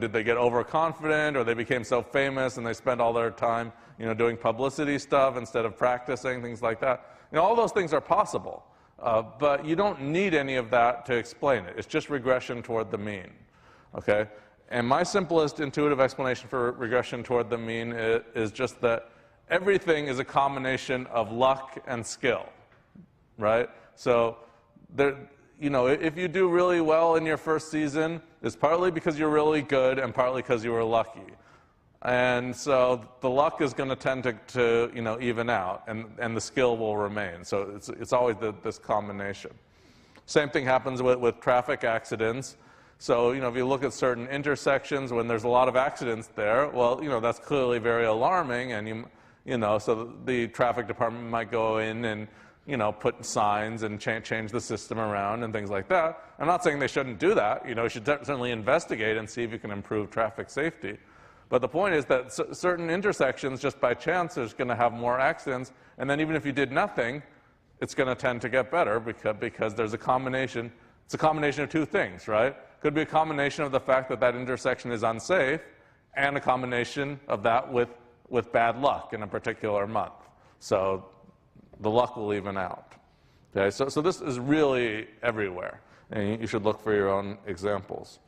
did they get overconfident, or they became so famous and they spent all their time, doing publicity stuff instead of practicing, things like that. All those things are possible, but you don't need any of that to explain it. It's just regression toward the mean, okay? And my simplest intuitive explanation for regression toward the mean is just that everything is a combination of luck and skill, right? So if you do really well in your first season, it's partly because you're really good and partly because you were lucky. And so the luck is going to tend to even out, and the skill will remain. So it's always this combination. Same thing happens with traffic accidents. So if you look at certain intersections when there's a lot of accidents there, well, that's clearly very alarming, and so the traffic department might go in and put signs and change the system around and things like that. I'm not saying they shouldn't do that. You should certainly investigate and see if you can improve traffic safety. But the point is that certain intersections, just by chance, there's going to have more accidents. And then even if you did nothing, it's going to tend to get better because there's a combination. It's a combination of 2 things, right? Could be a combination of the fact that intersection is unsafe and a combination of that with bad luck in a particular month. So the luck will even out. Okay, so this is really everywhere, and you should look for your own examples.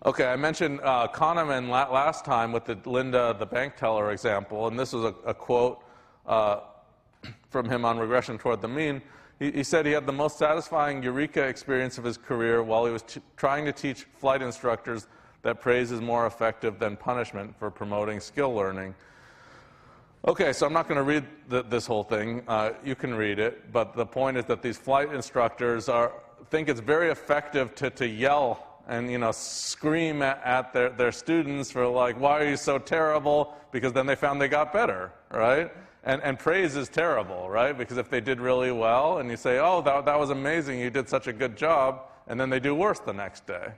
Okay, I mentioned Kahneman last time with the Linda, the bank teller example, and this was a quote from him on regression toward the mean. He said he had the most satisfying eureka experience of his career while he was trying to teach flight instructors that praise is more effective than punishment for promoting skill learning. Okay, so I'm not going to read this whole thing. You can read it, but the point is that these flight instructors think it's very effective to yell and scream at their students for like, why are you so terrible? Because then they found they got better, right? And praise is terrible, right? Because if they did really well and you say, oh, that was amazing, you did such a good job, and then they do worse the next day.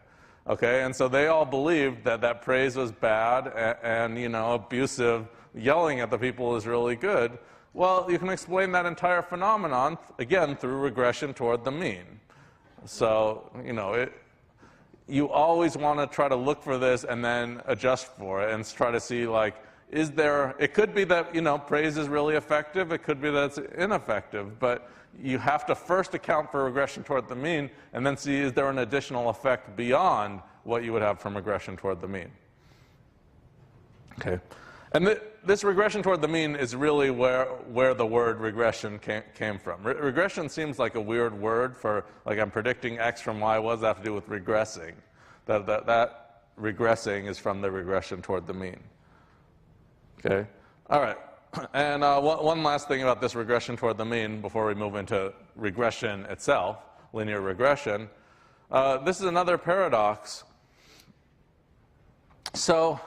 Okay, and so they all believed that praise was bad and abusive. Yelling at the people is really good. Well, you can explain that entire phenomenon, again, through regression toward the mean. So, you always want to try to look for this and then adjust for it and try to see, like, it could be that, praise is really effective. It could be that it's ineffective. But you have to first account for regression toward the mean and then see, is there an additional effect beyond what you would have from regression toward the mean? Okay. And this regression toward the mean is really where the word regression came from. Regression seems like a weird word for, like, I'm predicting X from Y. What does that have to do with regressing? That regressing is from the regression toward the mean. Okay? All right. And one last thing about this regression toward the mean before we move into regression itself, linear regression. This is another paradox. So,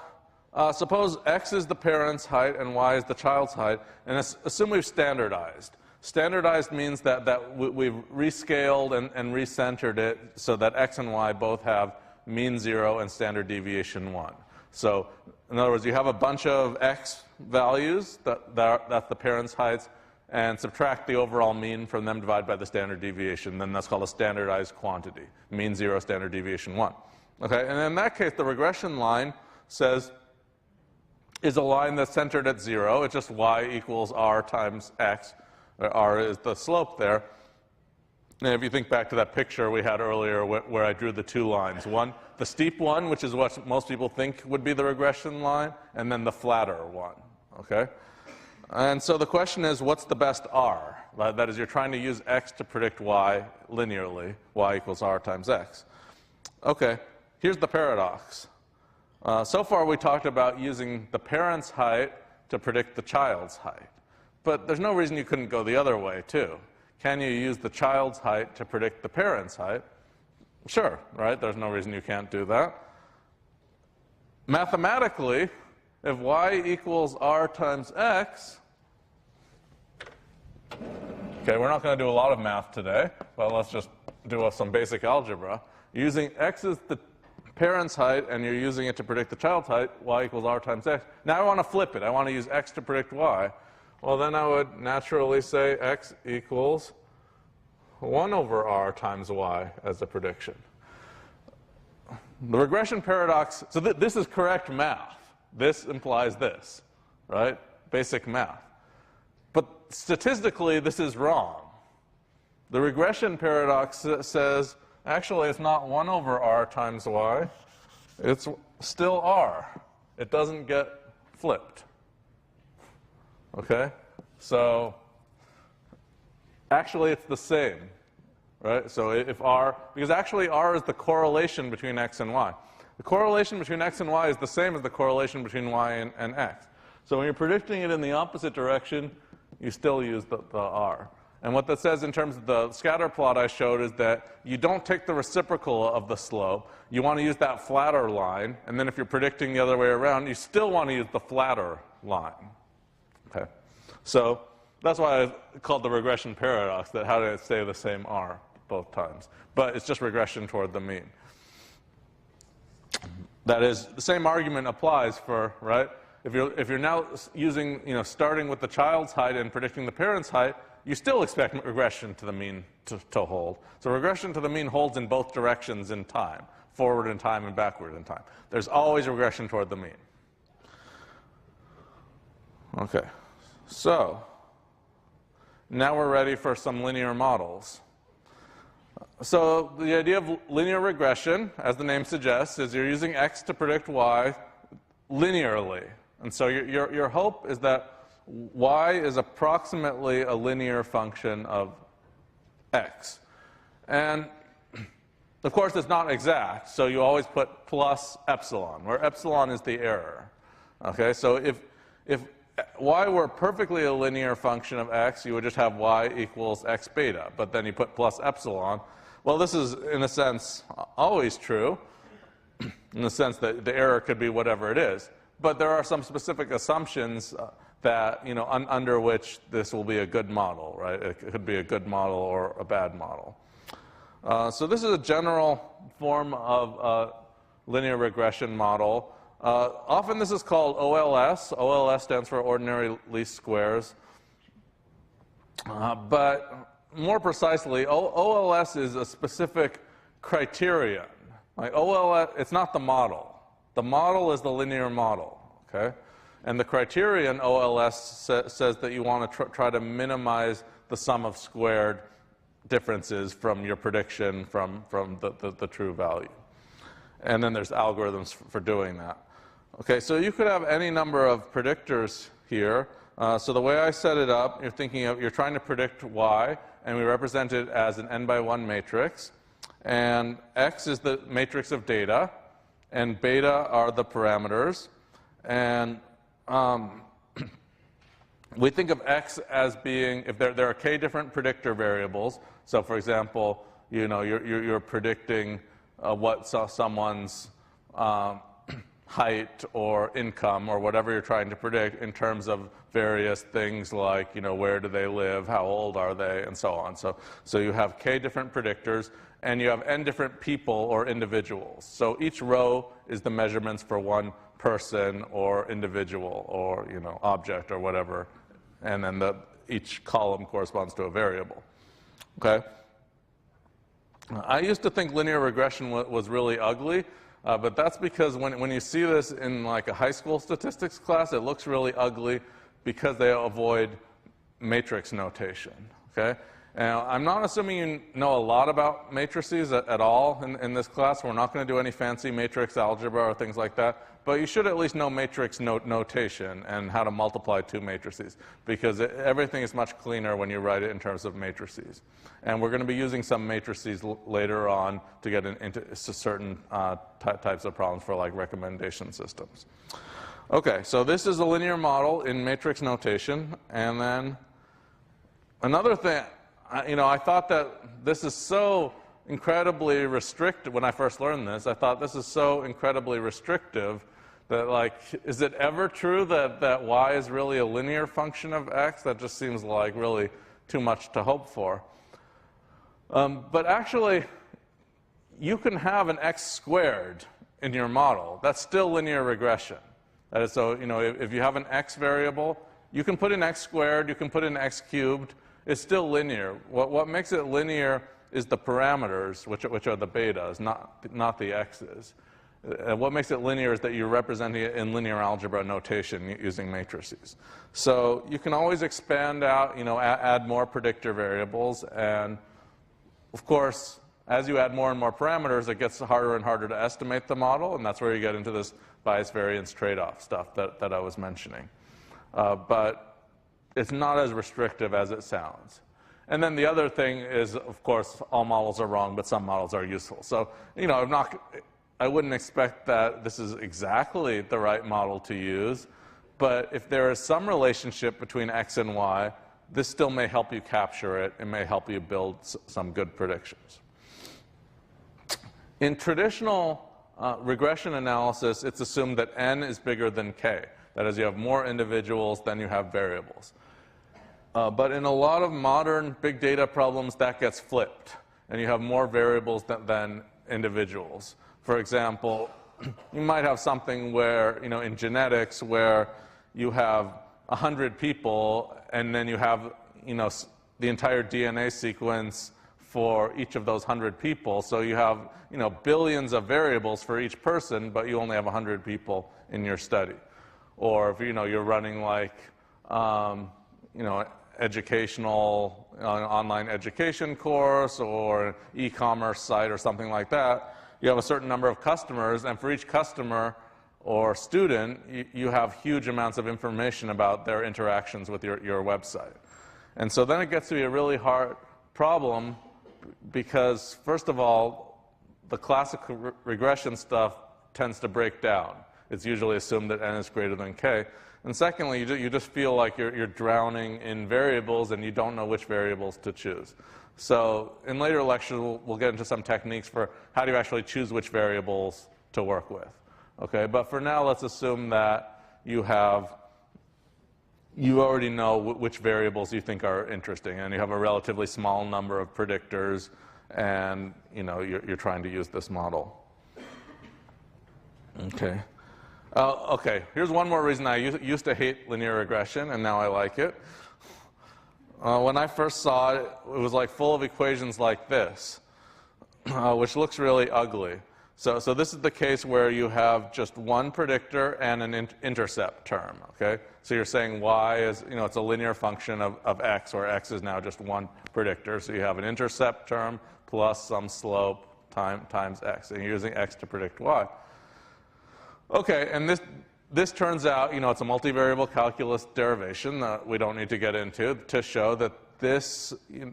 suppose X is the parent's height and Y is the child's height, and assume we've standardized. Standardized means that we've rescaled and recentered it so that X and Y both have mean 0 and standard deviation 1. So, in other words, you have a bunch of X values, that's the parent's heights, and subtract the overall mean from them divided by the standard deviation. Then that's called a standardized quantity. Mean 0, standard deviation 1. Okay, and in that case, the regression line is a line that's centered at 0. It's just y equals r times x. R is the slope there. And if you think back to that picture we had earlier where I drew the two lines. One, the steep one, which is what most people think would be the regression line, and then the flatter one. Okay? And so the question is, what's the best r? That is, you're trying to use x to predict y linearly. Y equals r times x. Okay, here's the paradox. So far we talked about using the parent's height to predict the child's height. But there's no reason you couldn't go the other way, too. Can you use the child's height to predict the parent's height? Sure, right? There's no reason you can't do that. Mathematically, if y equals r times x, okay, we're not going to do a lot of math today, but let's just do some basic algebra. Using x as the parent's height, and you're using it to predict the child's height, y equals r times x. Now I want to flip it. I want to use x to predict y. Well, then I would naturally say x equals 1 over r times y as a prediction. The regression paradox, so this is correct math. This implies this, right? Basic math. But statistically, this is wrong. The regression paradox says, actually, it's not 1 over r times y. It's still r. It doesn't get flipped. Okay? So, actually, it's the same. Right? So if r, because actually r is the correlation between x and y. The correlation between x and y is the same as the correlation between y and x. So when you're predicting it in the opposite direction, you still use the r. And what that says in terms of the scatter plot I showed is that you don't take the reciprocal of the slope. You want to use that flatter line. And then if you're predicting the other way around, you still want to use the flatter line. Okay? So that's why I called the regression paradox, that how did it stay the same r both times? But it's just regression toward the mean. That is, the same argument applies for, right? If you're now using, starting with the child's height and predicting the parent's height, you still expect regression to the mean to hold. So regression to the mean holds in both directions in time, forward in time and backward in time. There's always regression toward the mean. Okay, so Now we're ready for some linear models. So the idea of linear regression, as the name suggests, is you're using x to predict y linearly. And so your hope is that y is approximately a linear function of x. And of course, it's not exact, so you always put plus epsilon, where epsilon is the error. Okay, so if y were perfectly a linear function of x, you would just have y equals x beta, but then you put plus epsilon. Well, this is, in a sense, always true, in the sense that the error could be whatever it is. But there are some specific assumptions that, under which this will be a good model, right? It could be a good model or a bad model. So this is a general form of a linear regression model. Often this is called OLS. OLS stands for ordinary least squares. But more precisely, OLS is a specific criterion. Like OLS, it's not the model. The model is the linear model, okay? And the criterion OLS says that you want to try to minimize the sum of squared differences from your prediction from the true value. And then there's algorithms for doing that. Okay, so you could have any number of predictors here. So the way I set it up, you're trying to predict y, and we represent it as an n by 1 matrix. And x is the matrix of data, and beta are the parameters. And we think of x as being, if there are k different predictor variables. So for example, you're predicting what someone's height or income or whatever you're trying to predict in terms of various things like, where do they live, how old are they, and so on. So you have k different predictors, and you have n different people or individuals. So each row is the measurements for one person or individual or, object or whatever. And then each column corresponds to a variable. Okay? I used to think linear regression was really ugly. But that's because when you see this in like a high school statistics class, it looks really ugly because they avoid matrix notation. Okay? Now, I'm not assuming you know a lot about matrices at all in this class. We're not going to do any fancy matrix algebra or things like that. But you should at least know matrix notation and how to multiply two matrices, because everything is much cleaner when you write it in terms of matrices. And we're going to be using some matrices later on to get into certain types of problems for like recommendation systems. Okay, so this is a linear model in matrix notation. And then another thing, I thought that this is so incredibly restrictive. When I first learned this, I thought this is so incredibly restrictive that, like, is it ever true that y is really a linear function of x? That just seems like really too much to hope for. But actually, you can have an x squared in your model. That's still linear regression. That is, so, if you have an x variable, you can put in x squared, you can put in x cubed. It's still linear. What makes it linear is the parameters, which are the betas, not the x's. What makes it linear is that you're representing it in linear algebra notation using matrices. So you can always expand out, add more predictor variables. And of course, as you add more and more parameters, it gets harder and harder to estimate the model. And that's where you get into this bias variance trade-off stuff that I was mentioning. But it's not as restrictive as it sounds. And then the other thing is, of course, all models are wrong, but some models are useful. So, I wouldn't expect that this is exactly the right model to use, but if there is some relationship between x and y, this still may help you capture it. It may help you build some good predictions. In traditional regression analysis, it's assumed that n is bigger than k. That is, you have more individuals than you have variables. But in a lot of modern big data problems, that gets flipped, and you have more variables than individuals. For example, you might have something where, in genetics, where you have 100 people, and then you have, the entire DNA sequence for each of those 100 people. So you have, billions of variables for each person, but you only have 100 people in your study. Or if, you're running like, educational, an online education course or an e-commerce site or something like that, you have a certain number of customers, and for each customer or student, you have huge amounts of information about their interactions with your website. And so then it gets to be a really hard problem because, first of all, the classical regression stuff tends to break down. It's usually assumed that n is greater than k. And secondly, you just feel like you're drowning in variables and you don't know which variables to choose. So in later lectures, we'll get into some techniques for how do you actually choose which variables to work with. Okay, but for now, let's assume that you already know which variables you think are interesting, and you have a relatively small number of predictors, and you're trying to use this model. Okay. Okay, here's one more reason I used to hate linear regression, and now I like it. When I first saw it, it was like full of equations like this, which looks really ugly. So this is the case where you have just one predictor and an intercept term, okay? So you're saying y is, it's a linear function of x, where x is now just one predictor. So you have an intercept term plus some slope times x, and you're using x to predict y. Okay, and this turns out, it's a multivariable calculus derivation that we don't need to get into to show that this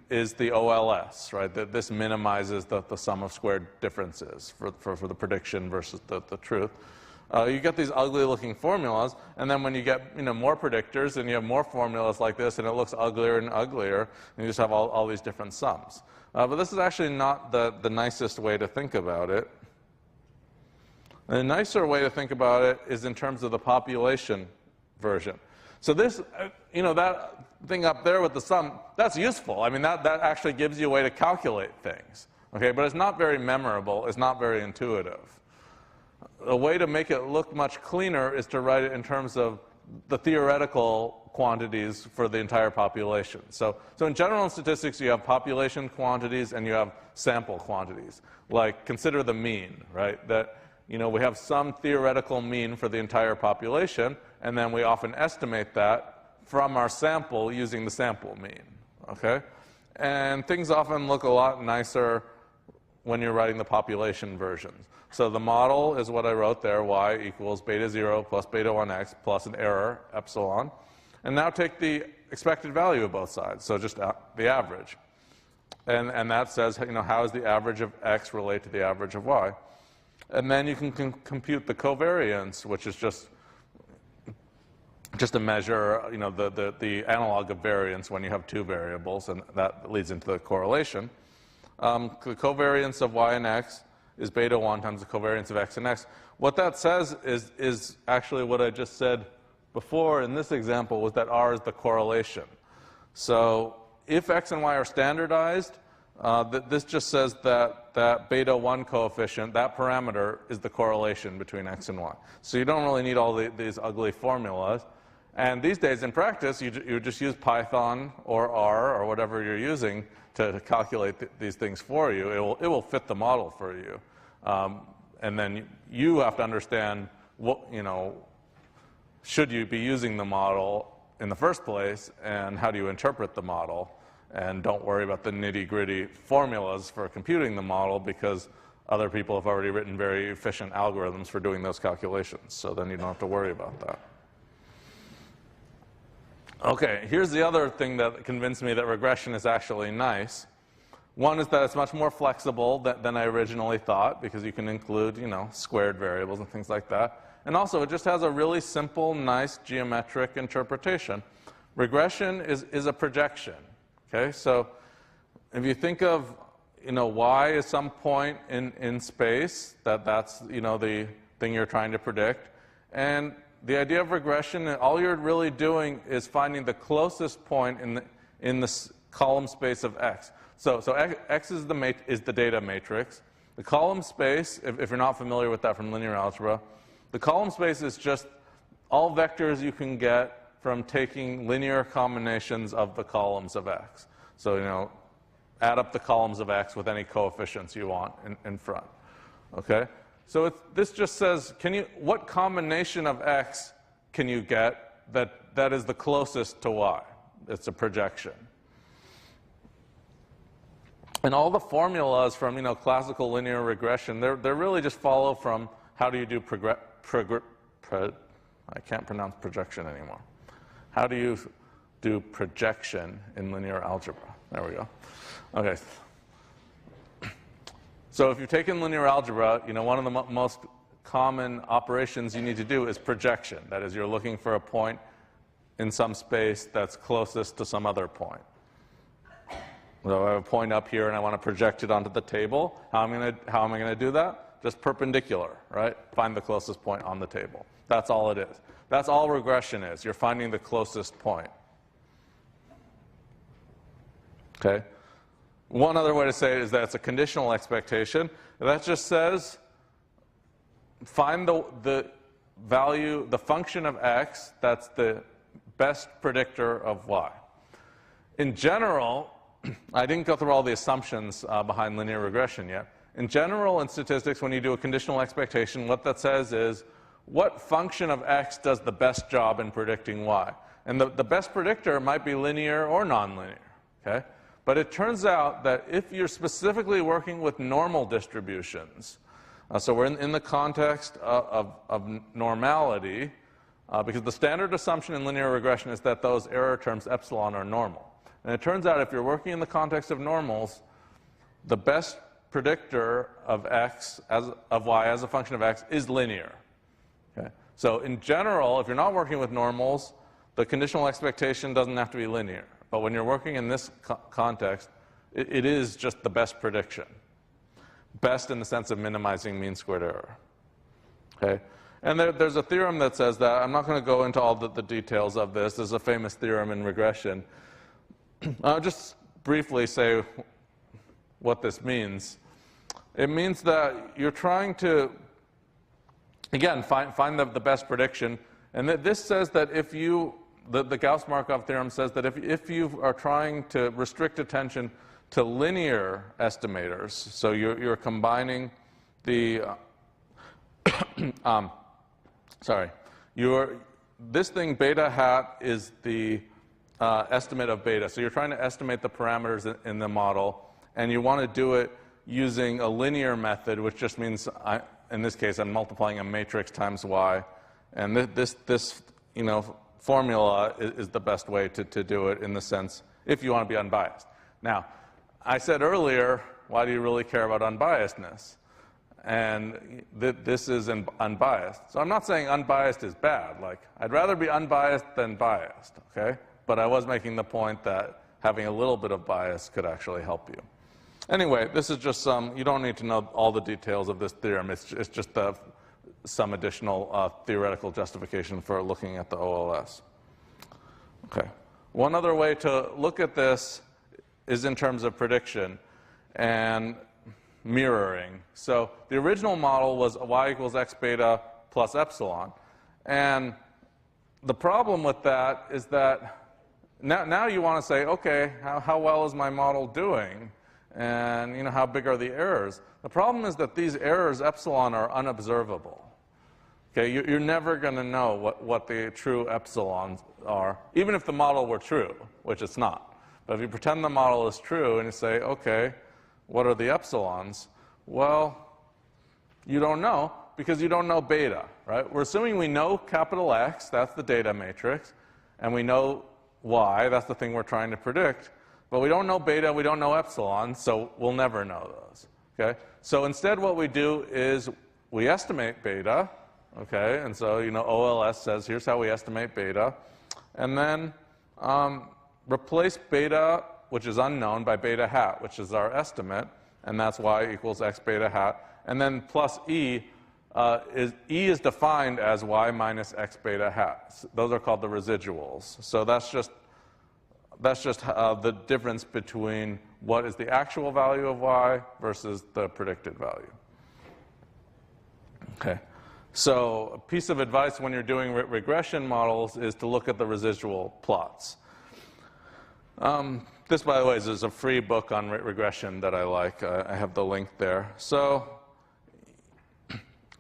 is the OLS, right? That this minimizes the sum of squared differences for the prediction versus the truth. You get these ugly-looking formulas, and then when you get more predictors, and you have more formulas like this, and it looks uglier and uglier, and you just have all these different sums. But this is actually not the nicest way to think about it. And a nicer way to think about it is in terms of the population version. So this, that thing up there with the sum, that's useful. I mean, that actually gives you a way to calculate things. Okay, but it's not very memorable. It's not very intuitive. A way to make it look much cleaner is to write it in terms of the theoretical quantities for the entire population. So in general statistics, you have population quantities and you have sample quantities. Like, consider the mean, right? That we have some theoretical mean for the entire population, and then we often estimate that from our sample using the sample mean, okay? And things often look a lot nicer when you're writing the population versions. So the model is what I wrote there, y equals beta 0 plus beta 1x plus an error, epsilon. And now take the expected value of both sides, so just the average. And that says, how does the average of x relate to the average of y? And then you can compute the covariance, which is just a measure, the analog of variance when you have two variables, and that leads into the correlation. The covariance of y and x is beta 1 times the covariance of x and x. What that says is actually what I just said before in this example, was that r is the correlation. So if x and y are standardized, this just says that beta 1 coefficient, that parameter, is the correlation between x and y. So you don't really need all these ugly formulas. And these days, in practice, you just use Python or R or whatever you're using to calculate these things for you. It will fit the model for you. And then you have to understand what, should you be using the model in the first place, and how do you interpret the model? And don't worry about the nitty-gritty formulas for computing the model, because other people have already written very efficient algorithms for doing those calculations. So then you don't have to worry about that. Okay, here's the other thing that convinced me that regression is actually nice. One is that it's much more flexible than I originally thought, because you can include, squared variables and things like that. And also, it just has a really simple, nice geometric interpretation. Regression is a projection. Okay, so if you think of, y as some point in space, that's, the thing you're trying to predict. And the idea of regression, all you're really doing is finding the closest point in the column space of x. So x is the data matrix. The column space, if you're not familiar with that from linear algebra, the column space is just all vectors you can get from taking linear combinations of the columns of x. So, add up the columns of x with any coefficients you want in front. Okay? So this just says, what combination of x can you get that is the closest to y? it's a projection. And all the formulas from, classical linear regression, they're really just follow from how do you do I can't pronounce projection anymore. How do you do projection in linear algebra? There we go. Okay. So if you've taken linear algebra, one of the most common operations you need to do is projection. That is, you're looking for a point in some space that's closest to some other point. So I have a point up here and I want to project it onto the table. How am I going to do that? Just perpendicular, right? Find the closest point on the table. That's all it is. That's all regression is. You're finding the closest point. Okay? One other way to say it is that it's a conditional expectation. That just says find the value, the function of x that's the best predictor of y. In general, I didn't go through all the assumptions behind linear regression yet. In general, in statistics, when you do a conditional expectation, what that says is what function of x does the best job in predicting y? And the best predictor might be linear or nonlinear. Okay? But it turns out that if you're specifically working with normal distributions, so we're in the context of normality, because the standard assumption in linear regression is that those error terms epsilon are normal. And it turns out if you're working in the context of normals, the best predictor of y as a function of x is linear. Okay? So in general, if you're not working with normals, the conditional expectation doesn't have to be linear. But when you're working in this context, it is just the best prediction. Best in the sense of minimizing mean squared error. Okay? And there's a theorem that says that. I'm not going to go into all the details of this. There's a famous theorem in regression. I'll just briefly say what this means. It means that you're trying to, again, find the best prediction. And this says that if you, the Gauss-Markov theorem says that if you are trying to restrict attention to linear estimators, so you're combining the, this thing beta hat is the estimate of beta. So you're trying to estimate the parameters in the model, and you want to do it using a linear method, which just means, in this case, I'm multiplying a matrix times y. And this formula is the best way to do it in the sense, if you want to be unbiased. Now, I said earlier, why do you really care about unbiasedness? And this is unbiased. So I'm not saying unbiased is bad. Like, I'd rather be unbiased than biased, okay? But I was making the point that having a little bit of bias could actually help you. Anyway, this is just you don't need to know all the details of this theorem. It's just some additional theoretical justification for looking at the OLS. Okay. One other way to look at this is in terms of prediction and mirroring. So the original model was y equals x beta plus epsilon. And the problem with that is that now you want to say, okay, how well is my model doing? And how big are the errors? The problem is that these errors, epsilon, are unobservable. Okay, you're never going to know what the true epsilons are, even if the model were true, which it's not. But if you pretend the model is true and you say, okay, what are the epsilons? Well, you don't know because you don't know beta, right? We're assuming we know capital X, that's the data matrix, and we know Y, that's the thing we're trying to predict. But we don't know beta, we don't know epsilon, so we'll never know those. Okay? So instead what we do is we estimate beta, okay? And so, OLS says here's how we estimate beta. And then replace beta, which is unknown, by beta hat, which is our estimate, and that's y equals x beta hat. And then plus E is defined as y minus x beta hat. Those are called the residuals. So that's just the difference between what is the actual value of y versus the predicted value. Okay. So a piece of advice when you're doing regression models is to look at the residual plots. This, by the way, is a free book on regression that I like. I have the link there. So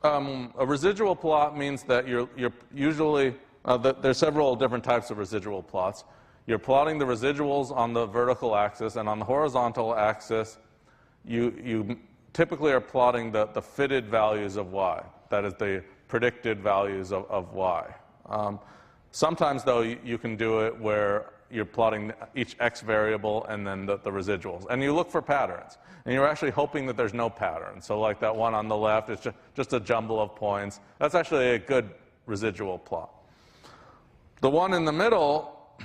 a residual plot means that you're usually, there's several different types of residual plots. You're plotting the residuals on the vertical axis, and on the horizontal axis, you typically are plotting the fitted values of y. That is, the predicted values of y. Sometimes, though, you can do it where you're plotting each x variable and then the residuals. And you look for patterns. And you're actually hoping that there's no pattern. So like that one on the left is just a jumble of points. That's actually a good residual plot. The one in the middle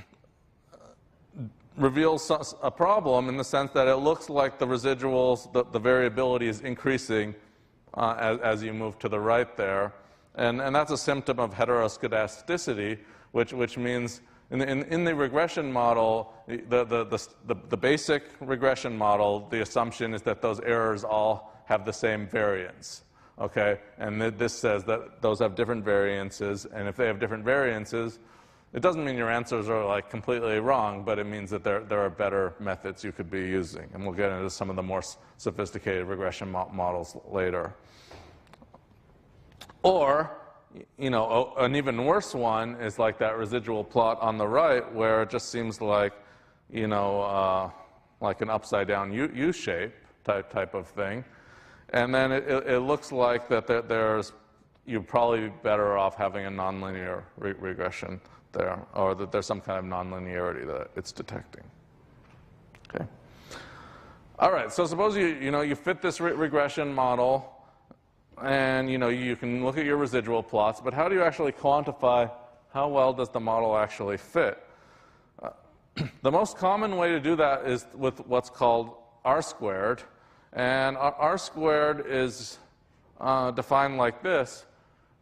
reveals a problem in the sense that it looks like the residuals, the variability is increasing as you move to the right there. And that's a symptom of heteroscedasticity, which means in the regression model, the basic regression model, the assumption is that those errors all have the same variance. Okay? And this says that those have different variances, and if they have different variances, it doesn't mean your answers are like completely wrong, but it means that there are better methods you could be using. And we'll get into some of the more sophisticated regression models later. Or, you know, an even worse one is like that residual plot on the right, where it just seems like, you know, like an upside down U shape type of thing. And then it looks like that you're probably better off having a nonlinear regression there, or that there's some kind of nonlinearity that it's detecting. Okay. All right. So suppose you fit this regression model, and you can look at your residual plots. But how do you actually quantify how well does the model actually fit? The most common way to do that is with what's called R squared, and R squared is defined like this: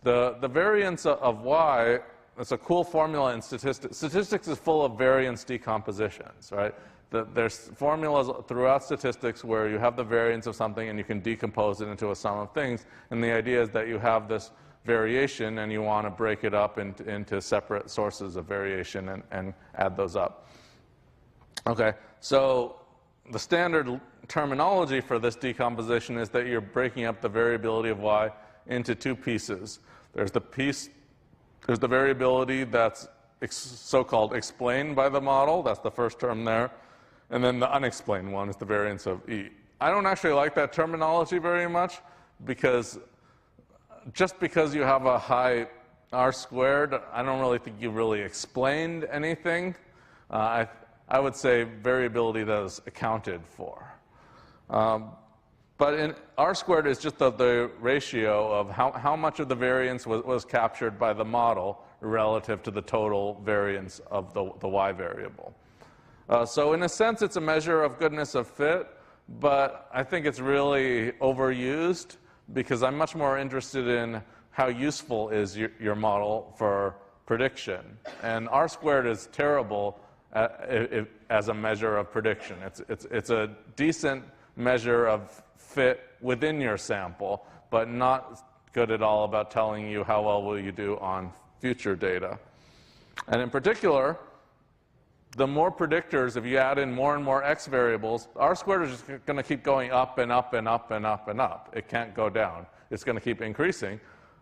the variance of y. It's a cool formula in statistics. Statistics is full of variance decompositions, right? There's formulas throughout statistics where you have the variance of something and you can decompose it into a sum of things. And the idea is that you have this variation and you want to break it up into separate sources of variation and add those up. Okay, so the standard terminology for this decomposition is that you're breaking up the variability of y into two pieces. There's the variability that's so-called explained by the model. That's the first term there. And then the unexplained one is the variance of E. I don't actually like that terminology very much because just because you have a high R squared, I don't really think you really explained anything. I would say variability that is accounted for. But in R squared is just the ratio of how much of the variance was captured by the model relative to the total variance of the y variable. So in a sense, it's a measure of goodness of fit, but I think it's really overused because I'm much more interested in how useful is your model for prediction. And R squared is terrible as a measure of prediction. It's a decent measure of fit within your sample, but not good at all about telling you how well will you do on future data. And in particular, the more predictors, if you add in more and more x variables, R squared is just going to keep going up and up and up and up and up. It can't go down. It's going to keep increasing.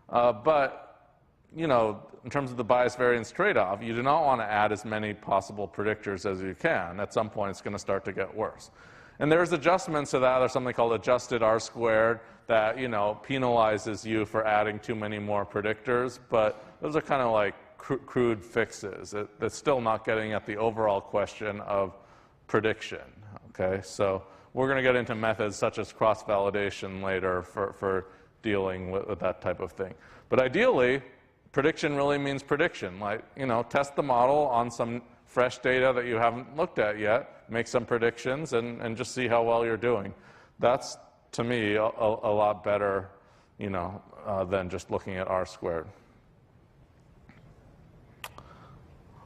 But, in terms of the bias variance trade-off, you do not want to add as many possible predictors as you can. At some point, it's going to start to get worse. And there's adjustments to that. There's something called adjusted R squared that, penalizes you for adding too many more predictors. But those are kind of like crude fixes. It's still not getting at the overall question of prediction. Okay, so we're going to get into methods such as cross-validation later for dealing with that type of thing. But ideally, prediction really means prediction. Like, test the model on some fresh data that you haven't looked at yet, make some predictions, and just see how well you're doing. That's, to me, a lot better, than just looking at R squared.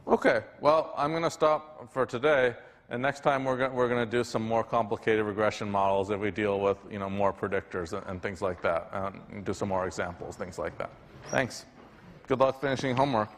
Okay, well, I'm going to stop for today, and next time we're going to do some more complicated regression models that we deal with, more predictors and things like that, and do some more examples, things like that. Thanks. Good luck finishing homework.